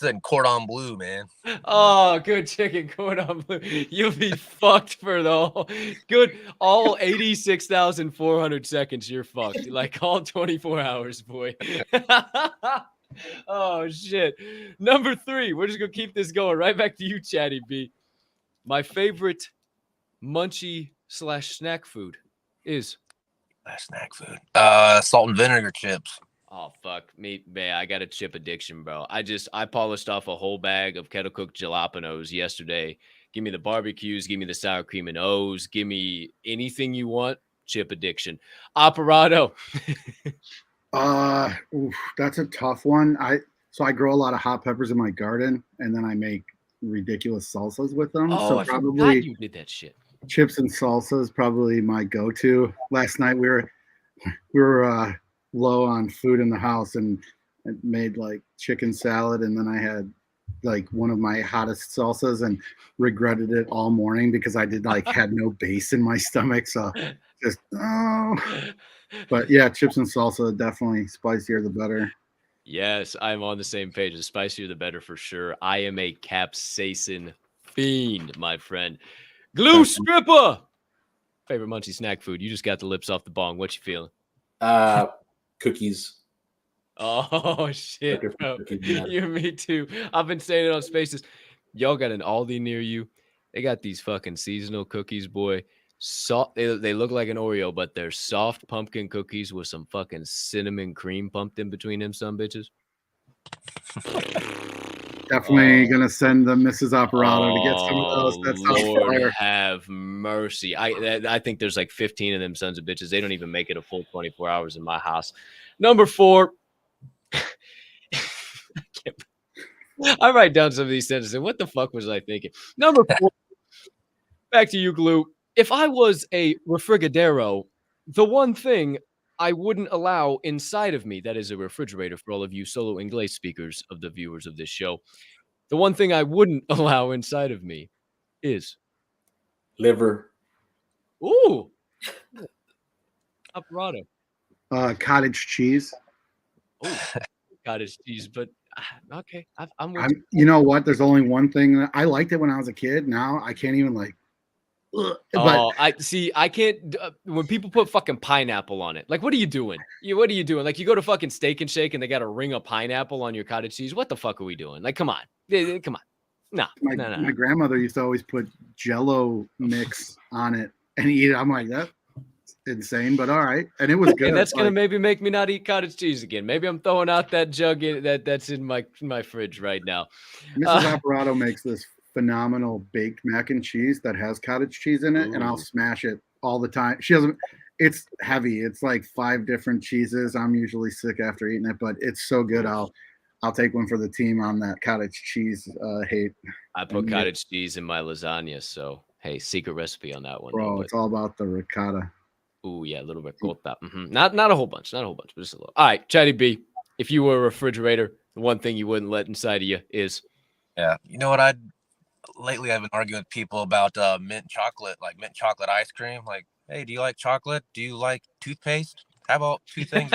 and cordon bleu, man.
Oh, good chicken cordon bleu. You'll be fucked for all 86,400 seconds. You're fucked. Like all 24 hours, boy. Oh shit. Number 3. We're just gonna keep this going. Right back to you, Chatty B. My favorite munchy / snack food is?
Last snack food. Salt and vinegar chips.
Oh fuck me, man! I got a chip addiction, bro. I polished off a whole bag of kettle cooked jalapenos yesterday. Give me the barbecues, give me the sour cream and O's, give me anything you want. Chip addiction. Operato.
That's a tough one. I grow a lot of hot peppers in my garden, and then I make ridiculous salsas with them.
Oh,
So
I forgot
probably
you did that shit.
chips and salsa is probably my go-to. Last night we were low on food in the house and made like chicken salad, and then I had like one of my hottest salsas and regretted it all morning because I had no base in my stomach. So just but yeah, chips and salsa, definitely spicier the better.
Yes, I'm on the same page. The spicier, the better for sure. I am a capsaicin fiend, my friend. Glue stripper. Favorite munchy snack food. You just got the lips off the bong. What you feeling?
Cookies.
Oh shit,
Sucker for
bro.
cookies, man.
You and me too. I've been saying it on Spaces. Y'all got an Aldi near you. They got these fucking seasonal cookies, boy. Soft. They look like an Oreo, but they're soft pumpkin cookies with some fucking cinnamon cream pumped in between them some bitches.
Definitely gonna send the Mrs. Operato to get some of those. That sounds
Lord
fire.
have mercy. I think there's like 15 of them sons of bitches. They don't even make it a full 24 hours in my house. Number 4. I write down some of these sentences. What the fuck was I thinking? Number 4. Back to you, Glue. If I was a refrigeradero, the one thing I wouldn't allow inside of me, that is a refrigerator for all of you solo English speakers of the viewers of this show, the one thing I wouldn't allow inside of me is
Liver.
ooh, operato.
Cottage cheese.
Oh, cottage cheese, but okay, I'm with you.
You know what? There's only one thing that I liked it when I was a kid. Now I can't even like. But
Oh, I see. I can't. When people put fucking pineapple on it, like, what are you doing? What are you doing? Like, you go to fucking Steak and Shake and they got a ring of pineapple on your cottage cheese. What the fuck are we doing? Like, come on, come on. No, no.
my grandmother used to always put Jello mix on it and eat it. I'm like, that's insane, but all right. And it was good.
And that's gonna maybe make me not eat cottage cheese again. Maybe I'm throwing out that jug that's in my fridge right now.
Mrs. Operato makes this phenomenal baked mac and cheese that has cottage cheese in it, and I'll
Ooh.
smash it all the time. She doesn't. It's heavy. It's like 5 different cheeses. I'm usually sick after eating it, but it's so good. I'll take one for the team on that cottage cheese hate.
I put cottage cheese in my lasagna, so hey, secret recipe on that one.
Bro,
though,
it's all about the ricotta.
Ooh, yeah, a little bit ricotta. Not a whole bunch, but just a little. All right, Chatty B, if you were a refrigerator, the one thing you wouldn't let inside of you is
Yeah. You know what? Lately I've been arguing with people about mint chocolate ice cream. Like, hey, do you like chocolate? Do you like toothpaste? How about 2 things?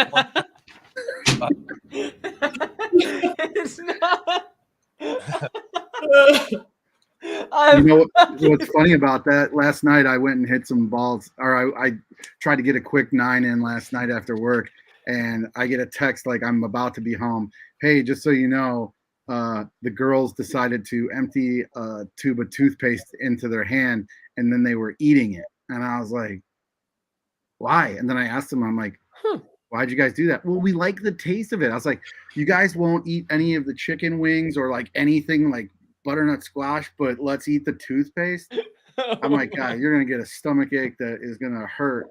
It's not.
You know what's funny about that? Last night I went and hit some balls, or I tried to get a quick 9 in last night after work, and I get a text like I'm about to be home. Hey, just so you know, the girls decided to empty a tube of toothpaste into their hand, and then they were eating it. And I was like, why? And then I asked them, I'm like, why'd you guys do that? Well, we like the taste of it. I was like, you guys won't eat any of the chicken wings or like anything like butternut squash, but let's eat the toothpaste. I'm like, God, you're gonna get a stomach ache that is gonna hurt.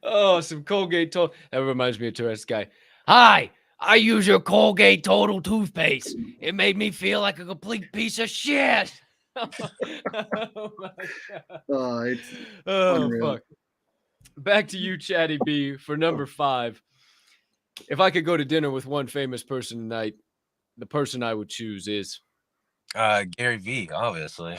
Oh, some Colgate Total. That reminds me of Tourette's guy. Hi, I use your Colgate Total toothpaste. It made me feel like a complete piece of shit. Oh my God.
It's
Oh
unreal.
fuck. Back to you, Chatty B, for number 5. If I could go to dinner with one famous person tonight, the person I would choose is
Gary V, obviously.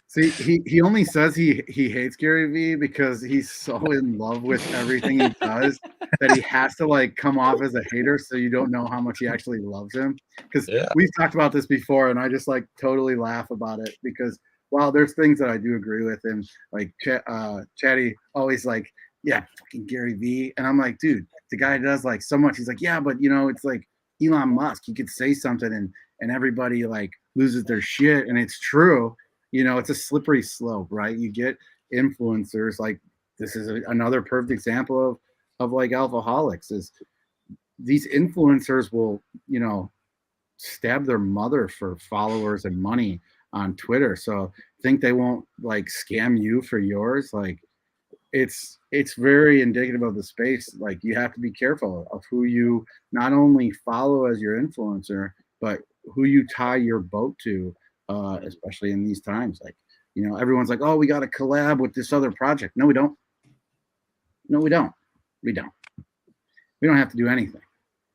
See, he only says he hates Gary Vee because he's so in love with everything he does that he has to like come off as a hater so you don't know how much he actually loves him. Because we've talked about this before, and I just like totally laugh about it because while there's things that I do agree with him, like Chatty always like, yeah, fucking Gary Vee, and I'm like, dude, the guy does like so much. He's like, yeah, but you know, it's like Elon Musk. He could say something and everybody like loses their shit, and it's true. You know, it's a slippery slope, right? You get influencers, like this is another perfect example of like Alphaholics, is these influencers will, stab their mother for followers and money on Twitter. So think they won't like scam you for yours. Like it's very indicative of the space. Like you have to be careful of who you not only follow as your influencer, but who you tie your boat to, especially in these times. Like, everyone's like, oh, we got to collab with this other project. No, we don't. No, we don't. We don't. We don't have to do anything.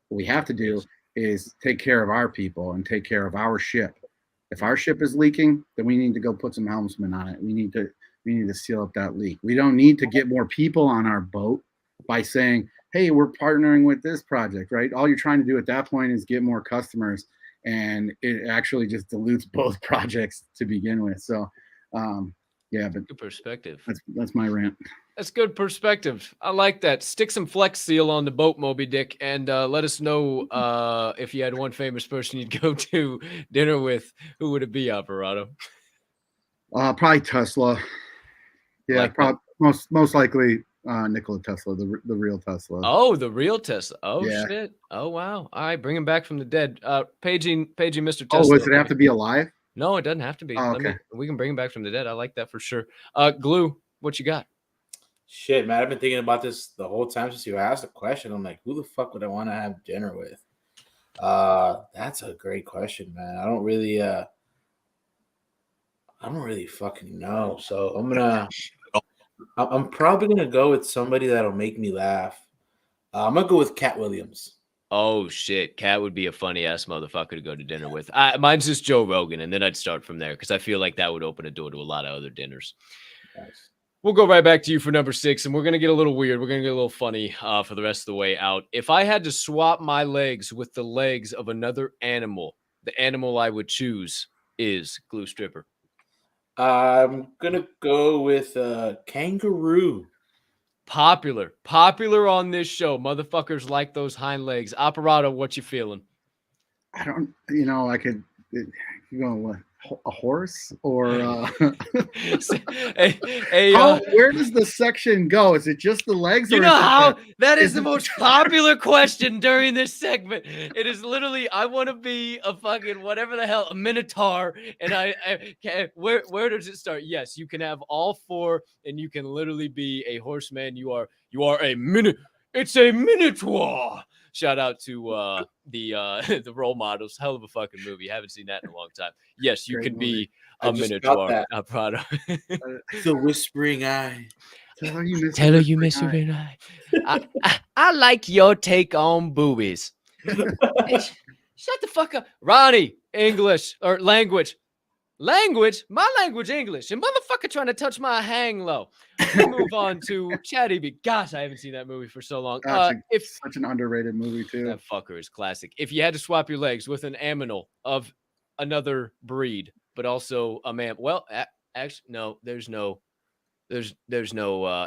What we have to do is take care of our people and take care of our ship. If our ship is leaking, then we need to go put some helmsmen on it. We need to seal up that leak. We don't need to get more people on our boat by saying, hey, we're partnering with this project, right? All you're trying to do at that point is get more customers, and it actually just dilutes both projects to begin with. So, yeah, but
Good perspective.
that's my rant.
That's good perspective. I like that. Stick some Flex Seal on the boat, Moby Dick, and let us know if you had one famous person you'd go to dinner with. Who would it be, Alvarado?
Probably Tesla. Yeah,
Like
probably most likely Nikola Tesla, the real Tesla.
Oh, the real Tesla. Oh,
Yeah.
shit. Oh, wow. All right, bring him back from the dead. Paging Mr.
Oh,
Tesla.
does it have to be alive?
No, it doesn't have to be.
Oh, okay.
We can bring him back from the dead. I like that for sure. Glue, what you got?
Shit, man, I've been thinking about this the whole time since you asked the question. I'm like, who the fuck would I want to have dinner with? That's a great question, man. I don't really fucking know. So I'm probably gonna go with somebody that'll make me laugh. I'm gonna go with Cat Williams.
Oh, shit. Cat would be a funny-ass motherfucker to go to dinner with. Mine's just Joe Rogan, and then I'd start from there because I feel like that would open a door to a lot of other dinners.
Nice.
We'll go right back to you for number 6, and we're going to get a little weird. We're going to get a little funny for the rest of the way out. If I had to swap my legs with the legs of another animal, the animal I would choose is Glue Stripper.
I'm gonna go with kangaroo.
Popular on this show. Motherfuckers like those hind legs. Operato, what you feeling?
I don't. I could. You going with a horse or? Where does the section go? Is it just the legs?
You
or
know
is it
how
the-
that is
is
the
it-
most popular question during this segment. It is literally, I want to be a fucking whatever the hell, a minotaur, and where does it start? Yes, you can have all 4, and you can literally be a horseman. You are a It's a minotaur. Shout out to the Role Models. Hell of a fucking movie. Haven't seen that in a long time. Yes, you
Great
can
movie.
be a
I just got
minotaur.
that.
Operato.
The Whispering Eye.
Tell her you miss
Tell her you
her
miss her
very
very much. I like your take on boobies. Hey, shut the fuck up. Ronnie, English or language. My language, English. And motherfucker trying to touch my hang low. We move on to Chatty B. Gosh, I haven't seen that movie for so long.
It's such an underrated movie too.
That fucker is classic. If you had to swap your legs with an aminal of another breed, but also a man. Well, actually, no, there's no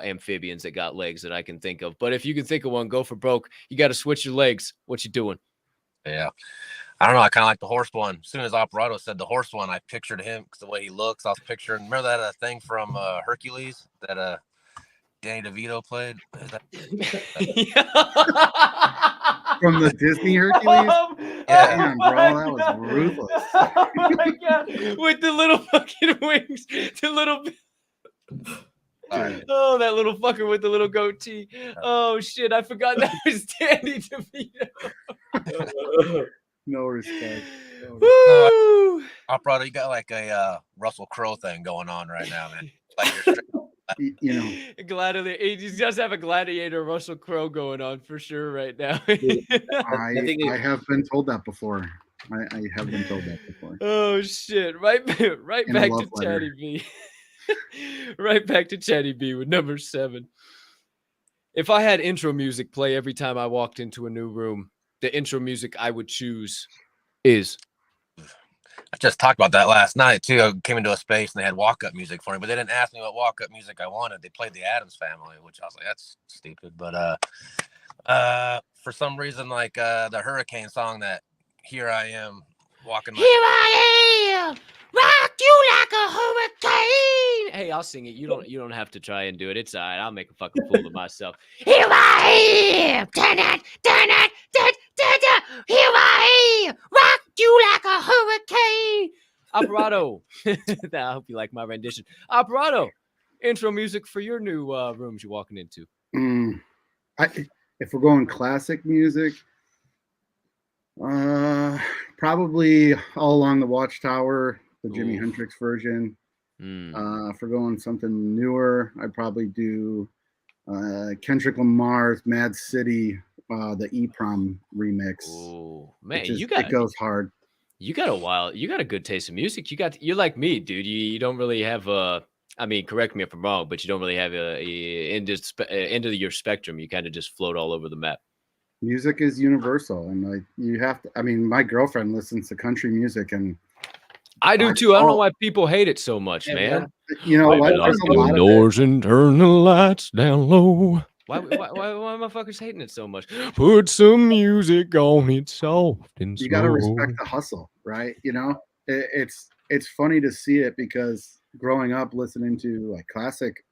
amphibians that got legs that I can think of. But if you can think of one, go for broke. You got to switch your legs. What you doing?
Yeah. I don't know. I kind of like the horse one. As soon as Operato said the horse one, I pictured him because the way he looks. I was picturing, remember that thing from Hercules that Danny DeVito played?
From the Disney Hercules?
Yeah.
Damn, bro, that was ruthless.
Oh my God. With the little fucking wings. The little... Oh, that little fucker with the little goatee. Oh, shit. I forgot that was Danny DeVito.
No respect.
Woo!
Operato, you got like a Russell Crowe thing going on right now, man. Like you're
Gladiator. He does have a gladiator Russell Crowe going on for sure right now.
I have been told that before. I have been told that before.
Oh shit! Right back to Chatty B. Right back to Chatty B with number 7. If I had intro music play every time I walked into a new room, the intro music I would choose is.
I just talked about that last night too. I came into a space and they had walk-up music for me, but they didn't ask me what walk-up music I wanted. They played the Addams Family, which I was like, that's stupid. But for some reason, like the Hurricane song that Here I Am walking
Here I am, rock you like a hurricane. Hey, I'll sing it. You don't have to try and do it. It's all right. I'll make a fucking fool of myself. Here I am, here I am, rock you like a hurricane. Operato. I hope you like my rendition. Operato. Intro music for your new rooms you're walking into.
If we're going classic music, probably All Along the Watchtower, the Jimi Hendrix version. If we're going something newer, I'd probably do Kendrick Lamar's Mad City, the EPROM remix.
Oh man,
it goes hard.
You got a good taste in music. You're like me, dude. You don't really have I mean, correct me if I'm wrong, but you don't really have a end of your spectrum. You kind of just float all over the map.
Music is universal, and like you have to. I mean, my girlfriend listens to country music, and
I do too. I don't know why people hate it so much, man.
You know,
lock the doors and turn the lights down low. Why motherfuckers hating it so much? Put some music on it soft and slow.
You got to respect the hustle, right? You know, it's funny to see it because growing up listening to like classic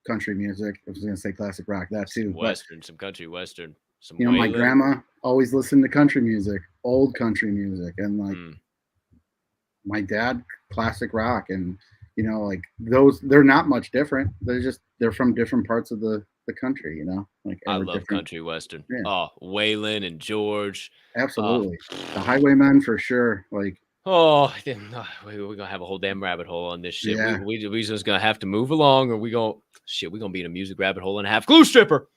country music, I was going to say classic rock, that too.
Western, some country western.
You know, my grandma always listened to country music, old country music, and like my dad, classic rock, and you know, like those, they're not much different. They're from different parts of the country, you know. Like
I love country western.
Yeah.
Oh, Waylon and George.
Absolutely, the Highwaymen for sure. Like,
oh, we're gonna have a whole damn rabbit hole on this shit.
Yeah.
We just gonna have to move along, or we're gonna be in a music rabbit hole and a half. Glue Stripper,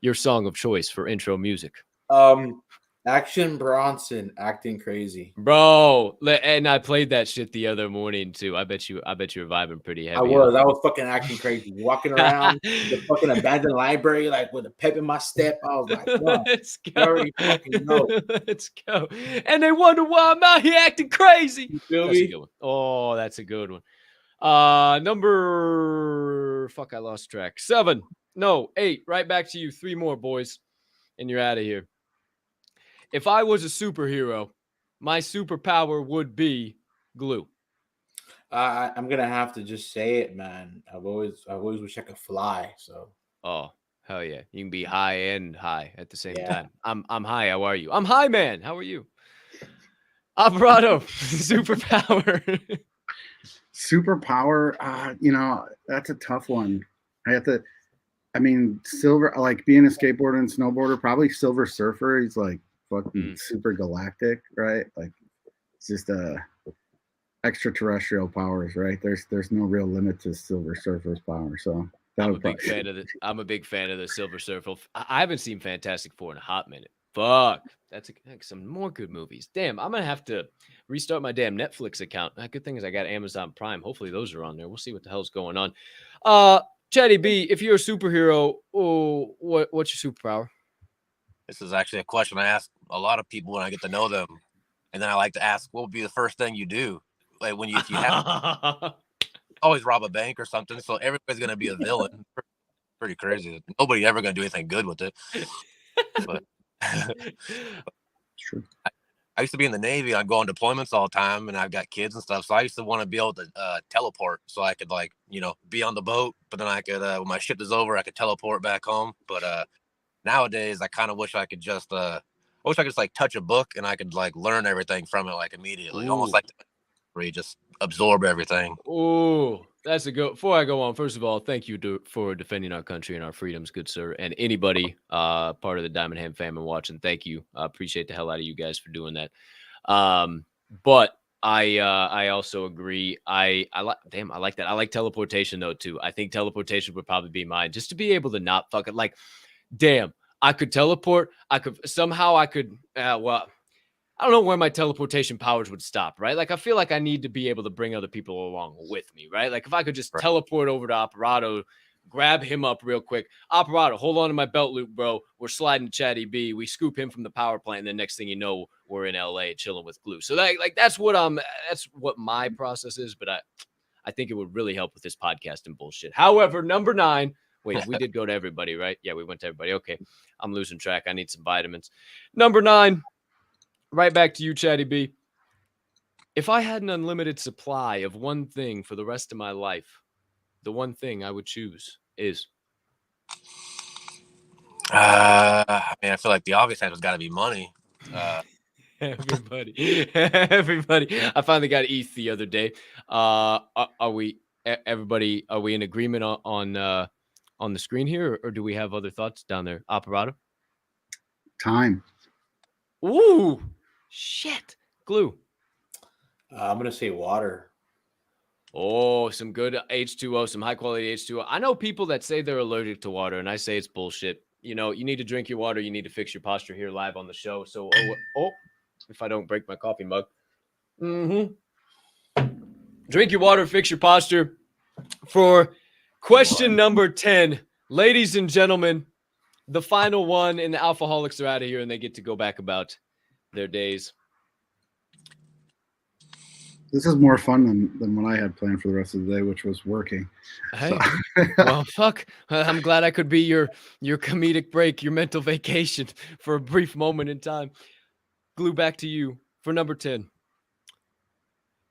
your song of choice for intro music.
Action Bronson, Acting Crazy.
Bro, and I played that shit the other morning too. I bet you were vibing pretty heavy.
I was fucking acting crazy, walking around the fucking abandoned library, like with a pep in my step. I was like, wow,
let's go.
I already fucking know.
Let's go. And they wonder why I'm out here acting crazy.
You feel
That's a
me?
good one. Oh, that's a good one. I lost track. 7. No, 8. Right back to you. 3 more, boys. And you're out of here. If I was a superhero, my superpower would be glue.
I'm gonna have to just say it, man. I've always wished I could fly. So.
Oh, hell yeah! You can be high and high at the same time. I'm high. How are you? I'm high, man. How are you? Operato, superpower.
Superpower, you know, that's a tough one. I mean, silver, like being a skateboarder and snowboarder, probably Silver Surfer. He's like fucking super galactic, right? Like it's just extraterrestrial powers, right? There's no real limit to Silver Surfer's power. So
I'm a big fan of the Silver Surfer. I haven't seen Fantastic Four in a hot minute. Fuck, that's some more good movies. Damn, I'm gonna have to restart my damn Netflix account. Good thing is I got Amazon Prime. Hopefully those are on there. We'll see what the hell's going on. Chatty B, if you're a superhero, what's your superpower?
This is actually a question I ask a lot of people when I get to know them, and then I like to ask, what would be the first thing you do, like if you have always rob a bank or something? So everybody's gonna be a villain. Pretty crazy. Nobody ever gonna do anything good with it. But
true.
I used to be in the Navy. I'd go on deployments all the time, and I've got kids and stuff. So I used to want to be able to teleport, so I could be on the boat. But then I could, when my shift is over, I could teleport back home. But nowadays, I kind of wish I could just, touch a book and I could learn everything from it immediately, almost like where you just absorb everything.
Oh, that's a good. Before I go on, first of all, thank you for defending our country and our freedoms, good sir. And anybody part of the Diamond Hand family watching, thank you. I appreciate the hell out of you guys for doing that. But I also agree. I like that. I like teleportation though too. I think teleportation would probably be mine, just to be able to not fucking damn, I could teleport. I could. I don't know where my teleportation powers would stop, right? Like, I feel like I need to be able to bring other people along with me, right? Like, if I could just teleport over to Operato, grab him up real quick. Operato, hold on to my belt loop, bro. We're sliding to Chatty B. We scoop him from the power plant, and the next thing you know, we're in LA chilling with Glue. So that's what my process is, but I think it would really help with this podcast and bullshit. However, number 9. Wait, we did go to everybody, right? Yeah, we went to everybody. Okay, I'm losing track. I need some vitamins. Number 9. right back to you, Chatty B. If I had an unlimited supply of one thing for the rest of my life, the one thing I would choose is
I mean, I feel like the obvious answer's got to be money.
everybody. I finally got ETH the other day. Are we everybody? Are we in agreement on the screen here, or do we have other thoughts down there? Operato.
Time.
Ooh, shit. Glue.
I'm gonna say water.
Oh, some good H2O, some high quality H2O. I know people that say they're allergic to water, and I say it's bullshit. You know, you need to drink your water. You need to fix your posture here live on the show. So, if I don't break my coffee mug. Drink your water, fix your posture. For question number 10, ladies and gentlemen, the final one, and the Alphaholics are out of here, and they get to go back about their days.
This is more fun than what I had planned for the rest of the day, which was working.
Hey, well, fuck. I'm glad I could be your comedic break, your mental vacation for a brief moment in time. Glue, back to you for number 10.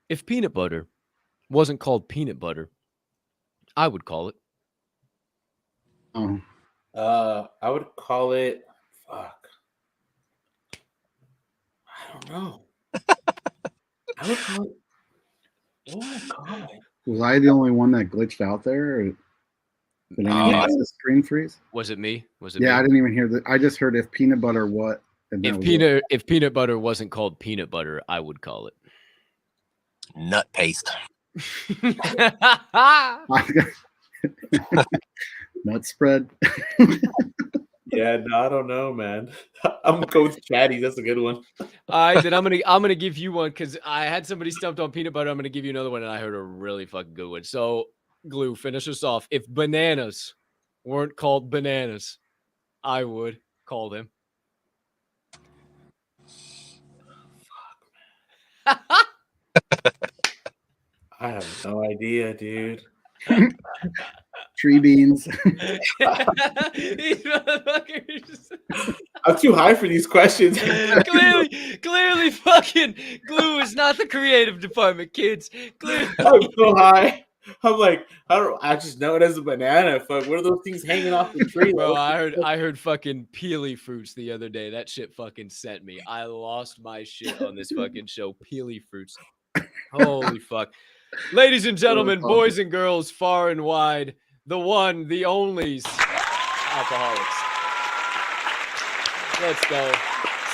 If peanut butter wasn't called peanut butter, I would call it.
Oh,
I would call it. Fuck. I don't know. I would call it. What would I call it?
was I the only one that glitched out there? Or did anyone else the screen freeze?
Was it me? Was it
Yeah,
me?
I didn't even hear that. I just heard if peanut butter what. And that was it.
If peanut butter wasn't called peanut butter, I would call it.
Nut paste.
Nut spread.
Yeah, no, I don't know, man. I'm gonna go with Chatty. That's a good one.
All right, then I'm gonna give you one because I had somebody stumped on peanut butter. I'm gonna give you another one, and I heard a really fucking good one. So, Glue, finish us off. If bananas weren't called bananas, I would call them.
I have no idea, dude.
Tree beans.
These motherfuckers.
I'm too high for these questions.
clearly, fucking Glue is not the creative department, kids. Clearly.
I'm so high. I'm like, I just know it as a banana. Fuck, what are those things hanging off the tree?
Bro, I heard fucking peely fruits the other day. That shit fucking sent me. I lost my shit on this fucking show. Peely fruits. Holy fuck. Ladies and gentlemen, boys and girls, far and wide, the one, the onlys, Alphaholics. Let's go.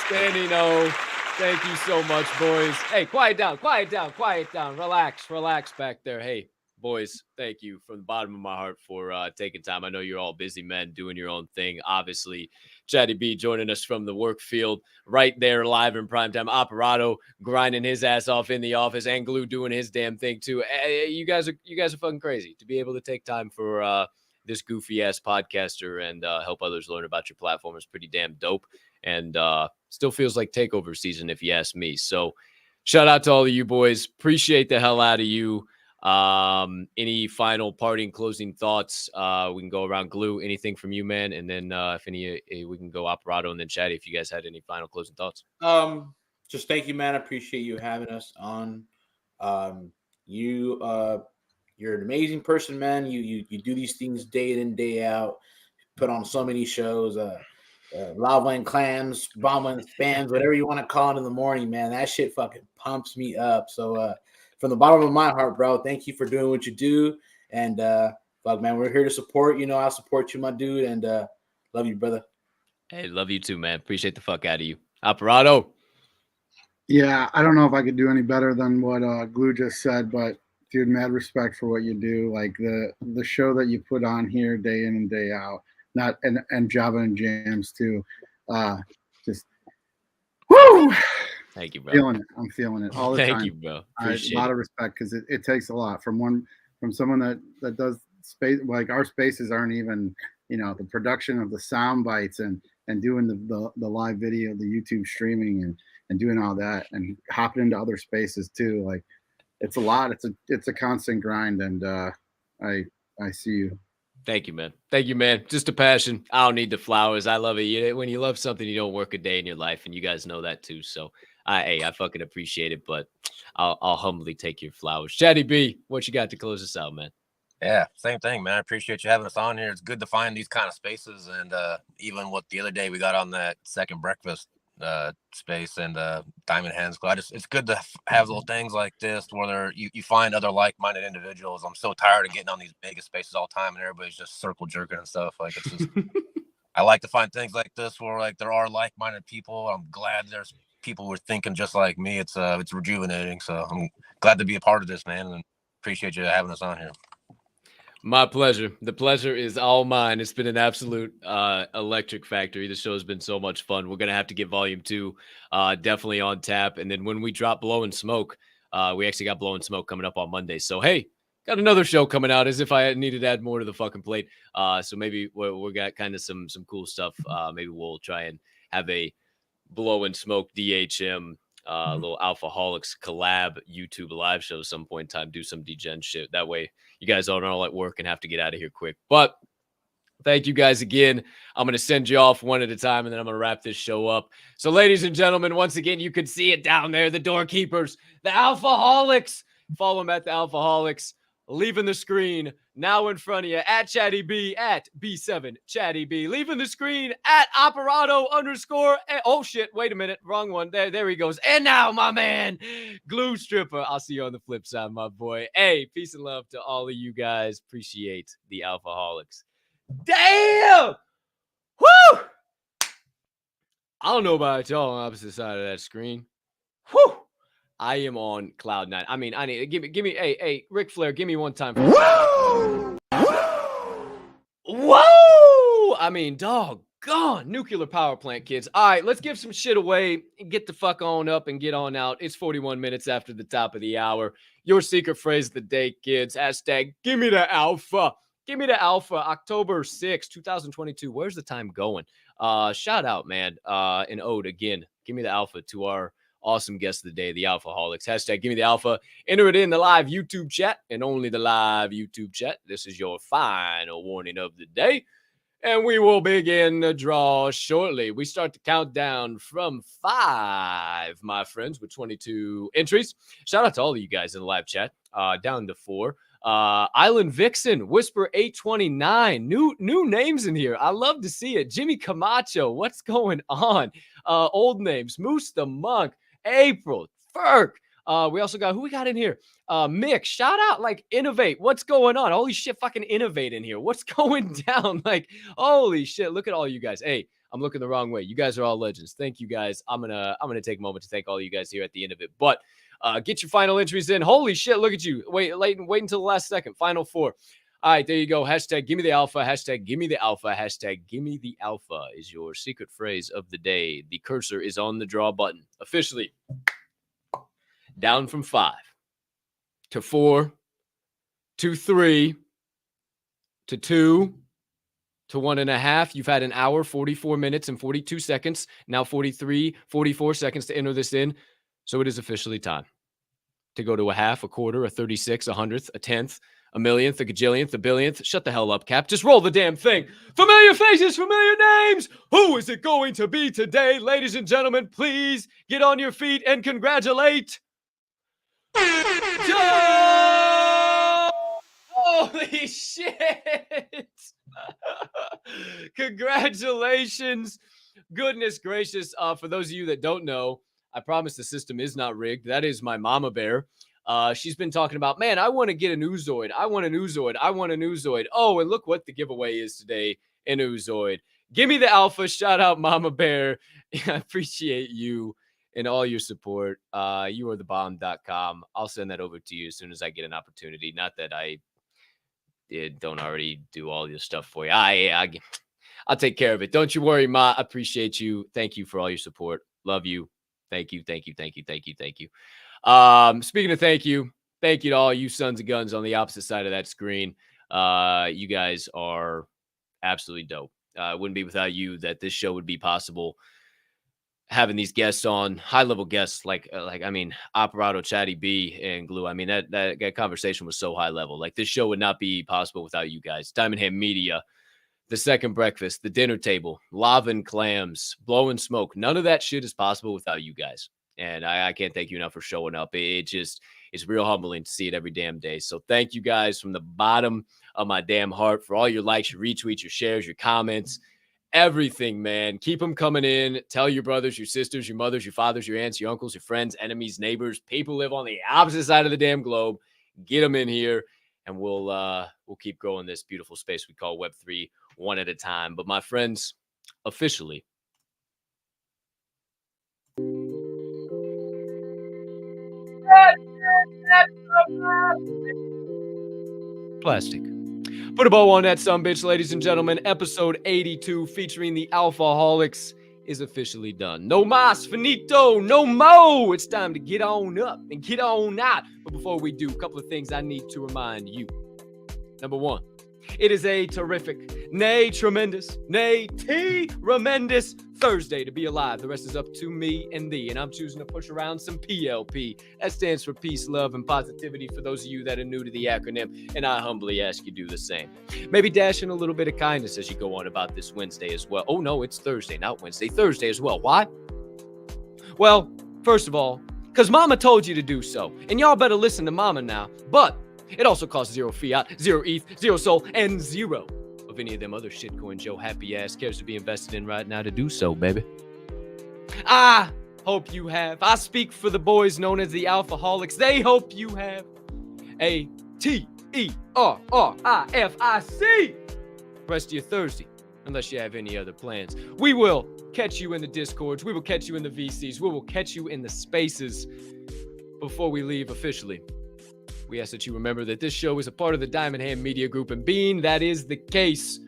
Standing O. Thank you so much, boys. Hey, quiet down. Relax back there. Hey, boys, thank you from the bottom of my heart for taking time. I know you're all busy men doing your own thing. Obviously, Chatty B joining us from the work field right there live in prime time. Operato grinding his ass off in the office, and Glue doing his damn thing too. You guys are fucking crazy to be able to take time for this goofy ass podcaster and help others learn about your platform is pretty damn dope. And still feels like takeover season if you ask me. So shout out to all of you boys. Appreciate the hell out of you. Any final parting closing thoughts? We can go around. Glue, anything from you, man, and then if any we can go Operato and then Chatty if you guys had any final closing thoughts.
Just thank you, man. I appreciate you having us on. You're an amazing person, man. You do these things day in, day out. Put on so many shows. Lava and clams, bomba and spams, whatever you want to call it in the morning, man. That shit fucking pumps me up. So from the bottom of my heart, bro, thank you for doing what you do. And fuck, man, we're here to support. You know, I'll support you, my dude. And love you, brother.
Hey, love you too, man. Appreciate the fuck out of you. Operato.
Yeah, I don't know if I could do any better than what Glue just said, but dude, mad respect for what you do. Like the show that you put on here day in and day out. Not and Java and Jams too. Just woo!
Thank you, bro.
I'm feeling it all the time.
Thank you, bro.
A lot of respect because it takes a lot from someone that does space. Like our spaces aren't even, you know, the production of the sound bites and doing the live video, the YouTube streaming and doing all that and hopping into other spaces too. Like it's a lot. It's a constant grind, and I see you.
Thank you, man. Thank you, man. Just a passion. I don't need the flowers. I love it. When you love something, you don't work a day in your life, and you guys know that too. So, I fucking appreciate it, but I'll humbly take your flowers. Chatty B, what you got to close us out, man?
Yeah, same thing, man. I appreciate you having us on here. It's good to find these kind of spaces, and even what the other day we got on that second breakfast space and Diamond Hands Club. It's good to have little things like this where you find other like-minded individuals. I'm so tired of getting on these mega spaces all the time and everybody's just circle jerking and stuff. Like it's just I like to find things like this where like there are like-minded people. I'm glad there's people who are thinking just like me. It's rejuvenating. So I'm glad to be a part of this, man, and appreciate you having us on here.
My pleasure. The pleasure is all mine. It's been an absolute electric factory. The show has been so much fun. We're going to have to get volume 2 definitely on tap. And then when we drop Blowing Smoke, we actually got Blowing Smoke coming up on Monday. So, hey, got another show coming out as if I needed to add more to the fucking plate. So maybe we got kind of some cool stuff. Maybe we'll try and have a Blowing Smoke DHM little Alphaholics collab YouTube live show some point in time. Do some degen shit. That way you guys aren't all at work and have to get out of here quick. But thank you guys again. I'm going to send you off one at a time, and then I'm going to wrap this show up. So, ladies and gentlemen, once again, you can see it down there, the Doorkeepers, the Alphaholics. Follow them at the Alphaholics. Leaving the screen now in front of you at Chatty B, at B7 Chatty B. Leaving the screen at Operato _ oh shit, wait a minute, wrong one. There he goes. And now my man, Glue Stripper. I'll see you on the flip side, my boy. Hey, peace and love to all of you guys. Appreciate the Alphaholics. Damn! Woo! I don't know about y'all on the opposite side of that screen. Whew! I am on cloud 9. I mean, I need give me. Hey, Ric Flair, give me one time. Whoa! Whoa! I mean, doggone nuclear power plant, kids. All right, let's give some shit away and get the fuck on up and get on out. It's 41 minutes after the top of the hour. Your secret phrase of the day, kids. Hashtag give me the alpha. Give me the alpha. October 6, 2022. Where's the time going? Shout out, man. And ode again. Give me the alpha to our awesome guest of the day, the Alphaholics. Hashtag give me the alpha. Enter it in the live YouTube chat and only the live YouTube chat. This is your final warning of the day. And we will begin the draw shortly. We start to count down from 5, my friends, with 22 entries. Shout out to all of you guys in the live chat. Down to 4. Island Vixen, Whisper 829, new names in here. I love to see it. Jimmy Camacho, what's going on? Old names, Moose the Monk, April, Ferk. We also got, who we got in here? Mick, shout out, like, Innovate. What's going on? Holy shit, fucking Innovate in here. What's going down? Like, holy shit, look at all you guys. Hey, I'm looking the wrong way. You guys are all legends. Thank you guys. I'm gonna take a moment to thank all you guys here at the end of it. But get your final entries in. Holy shit, look at you. Wait until the last second. Final 4. All right, there you go. Hashtag give me the alpha. Hashtag give me the alpha. Hashtag give me the alpha is your secret phrase of the day. The cursor is on the draw button. Officially down from 5 to 4 to 3 to 2 to 1.5. You've had an hour, 44 minutes and 42 seconds. Now 44 seconds to enter this in. So it is officially time to go to a half, a quarter, a 36, a hundredth, a tenth, a millionth, a gajillionth, a billionth. Shut the hell up, Cap. Just roll the damn thing. Familiar faces, familiar names. Who is it going to be today? Ladies and gentlemen, please get on your feet and congratulate Joe! Holy shit! Congratulations. Goodness gracious. For those of you that don't know, I promise the system is not rigged. That is my mama bear. She's been talking about, man, I want to get an Oozoid. I want an Oozoid. I want an Oozoid. Oh, and look what the giveaway is today, an Oozoid. Give me the alpha. Shout out Mama Bear. I appreciate you and all your support. You are the bomb.com. I'll send that over to you as soon as I get an opportunity. Not that I don't already do all your stuff for you. I'll take care of it. Don't you worry, Ma. I appreciate you. Thank you for all your support. Love you. Thank you. Thank you. Thank you. Thank you. Thank you. Speaking of thank you to all you sons of guns on the opposite side of that screen. You guys are absolutely dope. It wouldn't be without you that this show would be possible. having these guests on, high-level guests like I mean, Operato, Chatty B, and Glue. I mean, that conversation was so high level. Like, this show would not be possible without you guys. Diamond Hand Media, The Second Breakfast, The Dinner Table, Lava and Clams, Blowing Smoke. None of that shit is possible without you guys. And I can't thank you enough for showing up. It's real humbling to see it every damn day. So thank you guys from the bottom of my damn heart for all your likes, your retweets, your shares, your comments. Everything, man. Keep them coming in. Tell your brothers, your sisters, your mothers, your fathers, your aunts, your uncles, your friends, enemies, neighbors, people who live on the opposite side of the damn globe. Get them in here, and we'll keep growing this beautiful space we call Web3 one at a time. But my friends, officially, plastic. Put a bow on that sumbitch, ladies and gentlemen. Episode 82 featuring the Alphaholics is officially done. No mas, finito, no mo. It's time to get on up and get on out. But before we do, a couple of things I need to remind you. Number one, it is a terrific, nay, tremendous, nay, tremendous Thursday to be alive. The rest is up to me and thee, and I'm choosing to push around some PLP. That stands for peace, love, and positivity for those of you that are new to the acronym, and I humbly ask you do the same. Maybe dash in a little bit of kindness as you go on about this Wednesday as well. Oh, no, it's Thursday, not Wednesday. Thursday as well. Why? Well, first of all, because Mama told you to do so, and y'all better listen to Mama now, but it also costs 0 fiat, 0 ETH, 0 soul, and 0 of any of them other shitcoins Joe happy ass cares to be invested in right now to do so, baby. I hope you have. I speak for the boys known as the Alphaholics. They hope you have a TERRIFIC rest of your Thursday, unless you have any other plans. We will catch you in the Discords. We will catch you in the VCs. We will catch you in the spaces. Before we leave officially, we ask that you remember that this show is a part of the Diamond Hand Media Group, and being that is the case,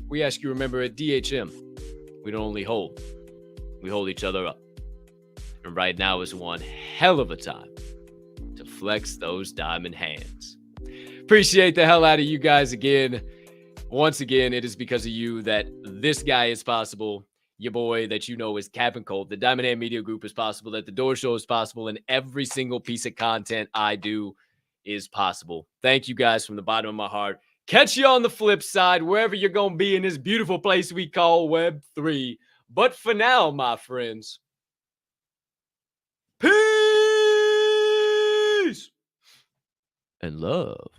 we ask you remember at DHM, we don't only hold, we hold each other up. And right now is one hell of a time to flex those diamond hands. Appreciate the hell out of you guys again. Once again, it is because of you that this guy is possible. Your boy that you know is Captain Colt. The Diamond Hand Media Group is possible. That the Door Show is possible. And every single piece of content I do is possible. Thank you guys from the bottom of my heart. Catch you on the flip side, wherever you're going to be in this beautiful place we call Web3. But for now, my friends, peace and love.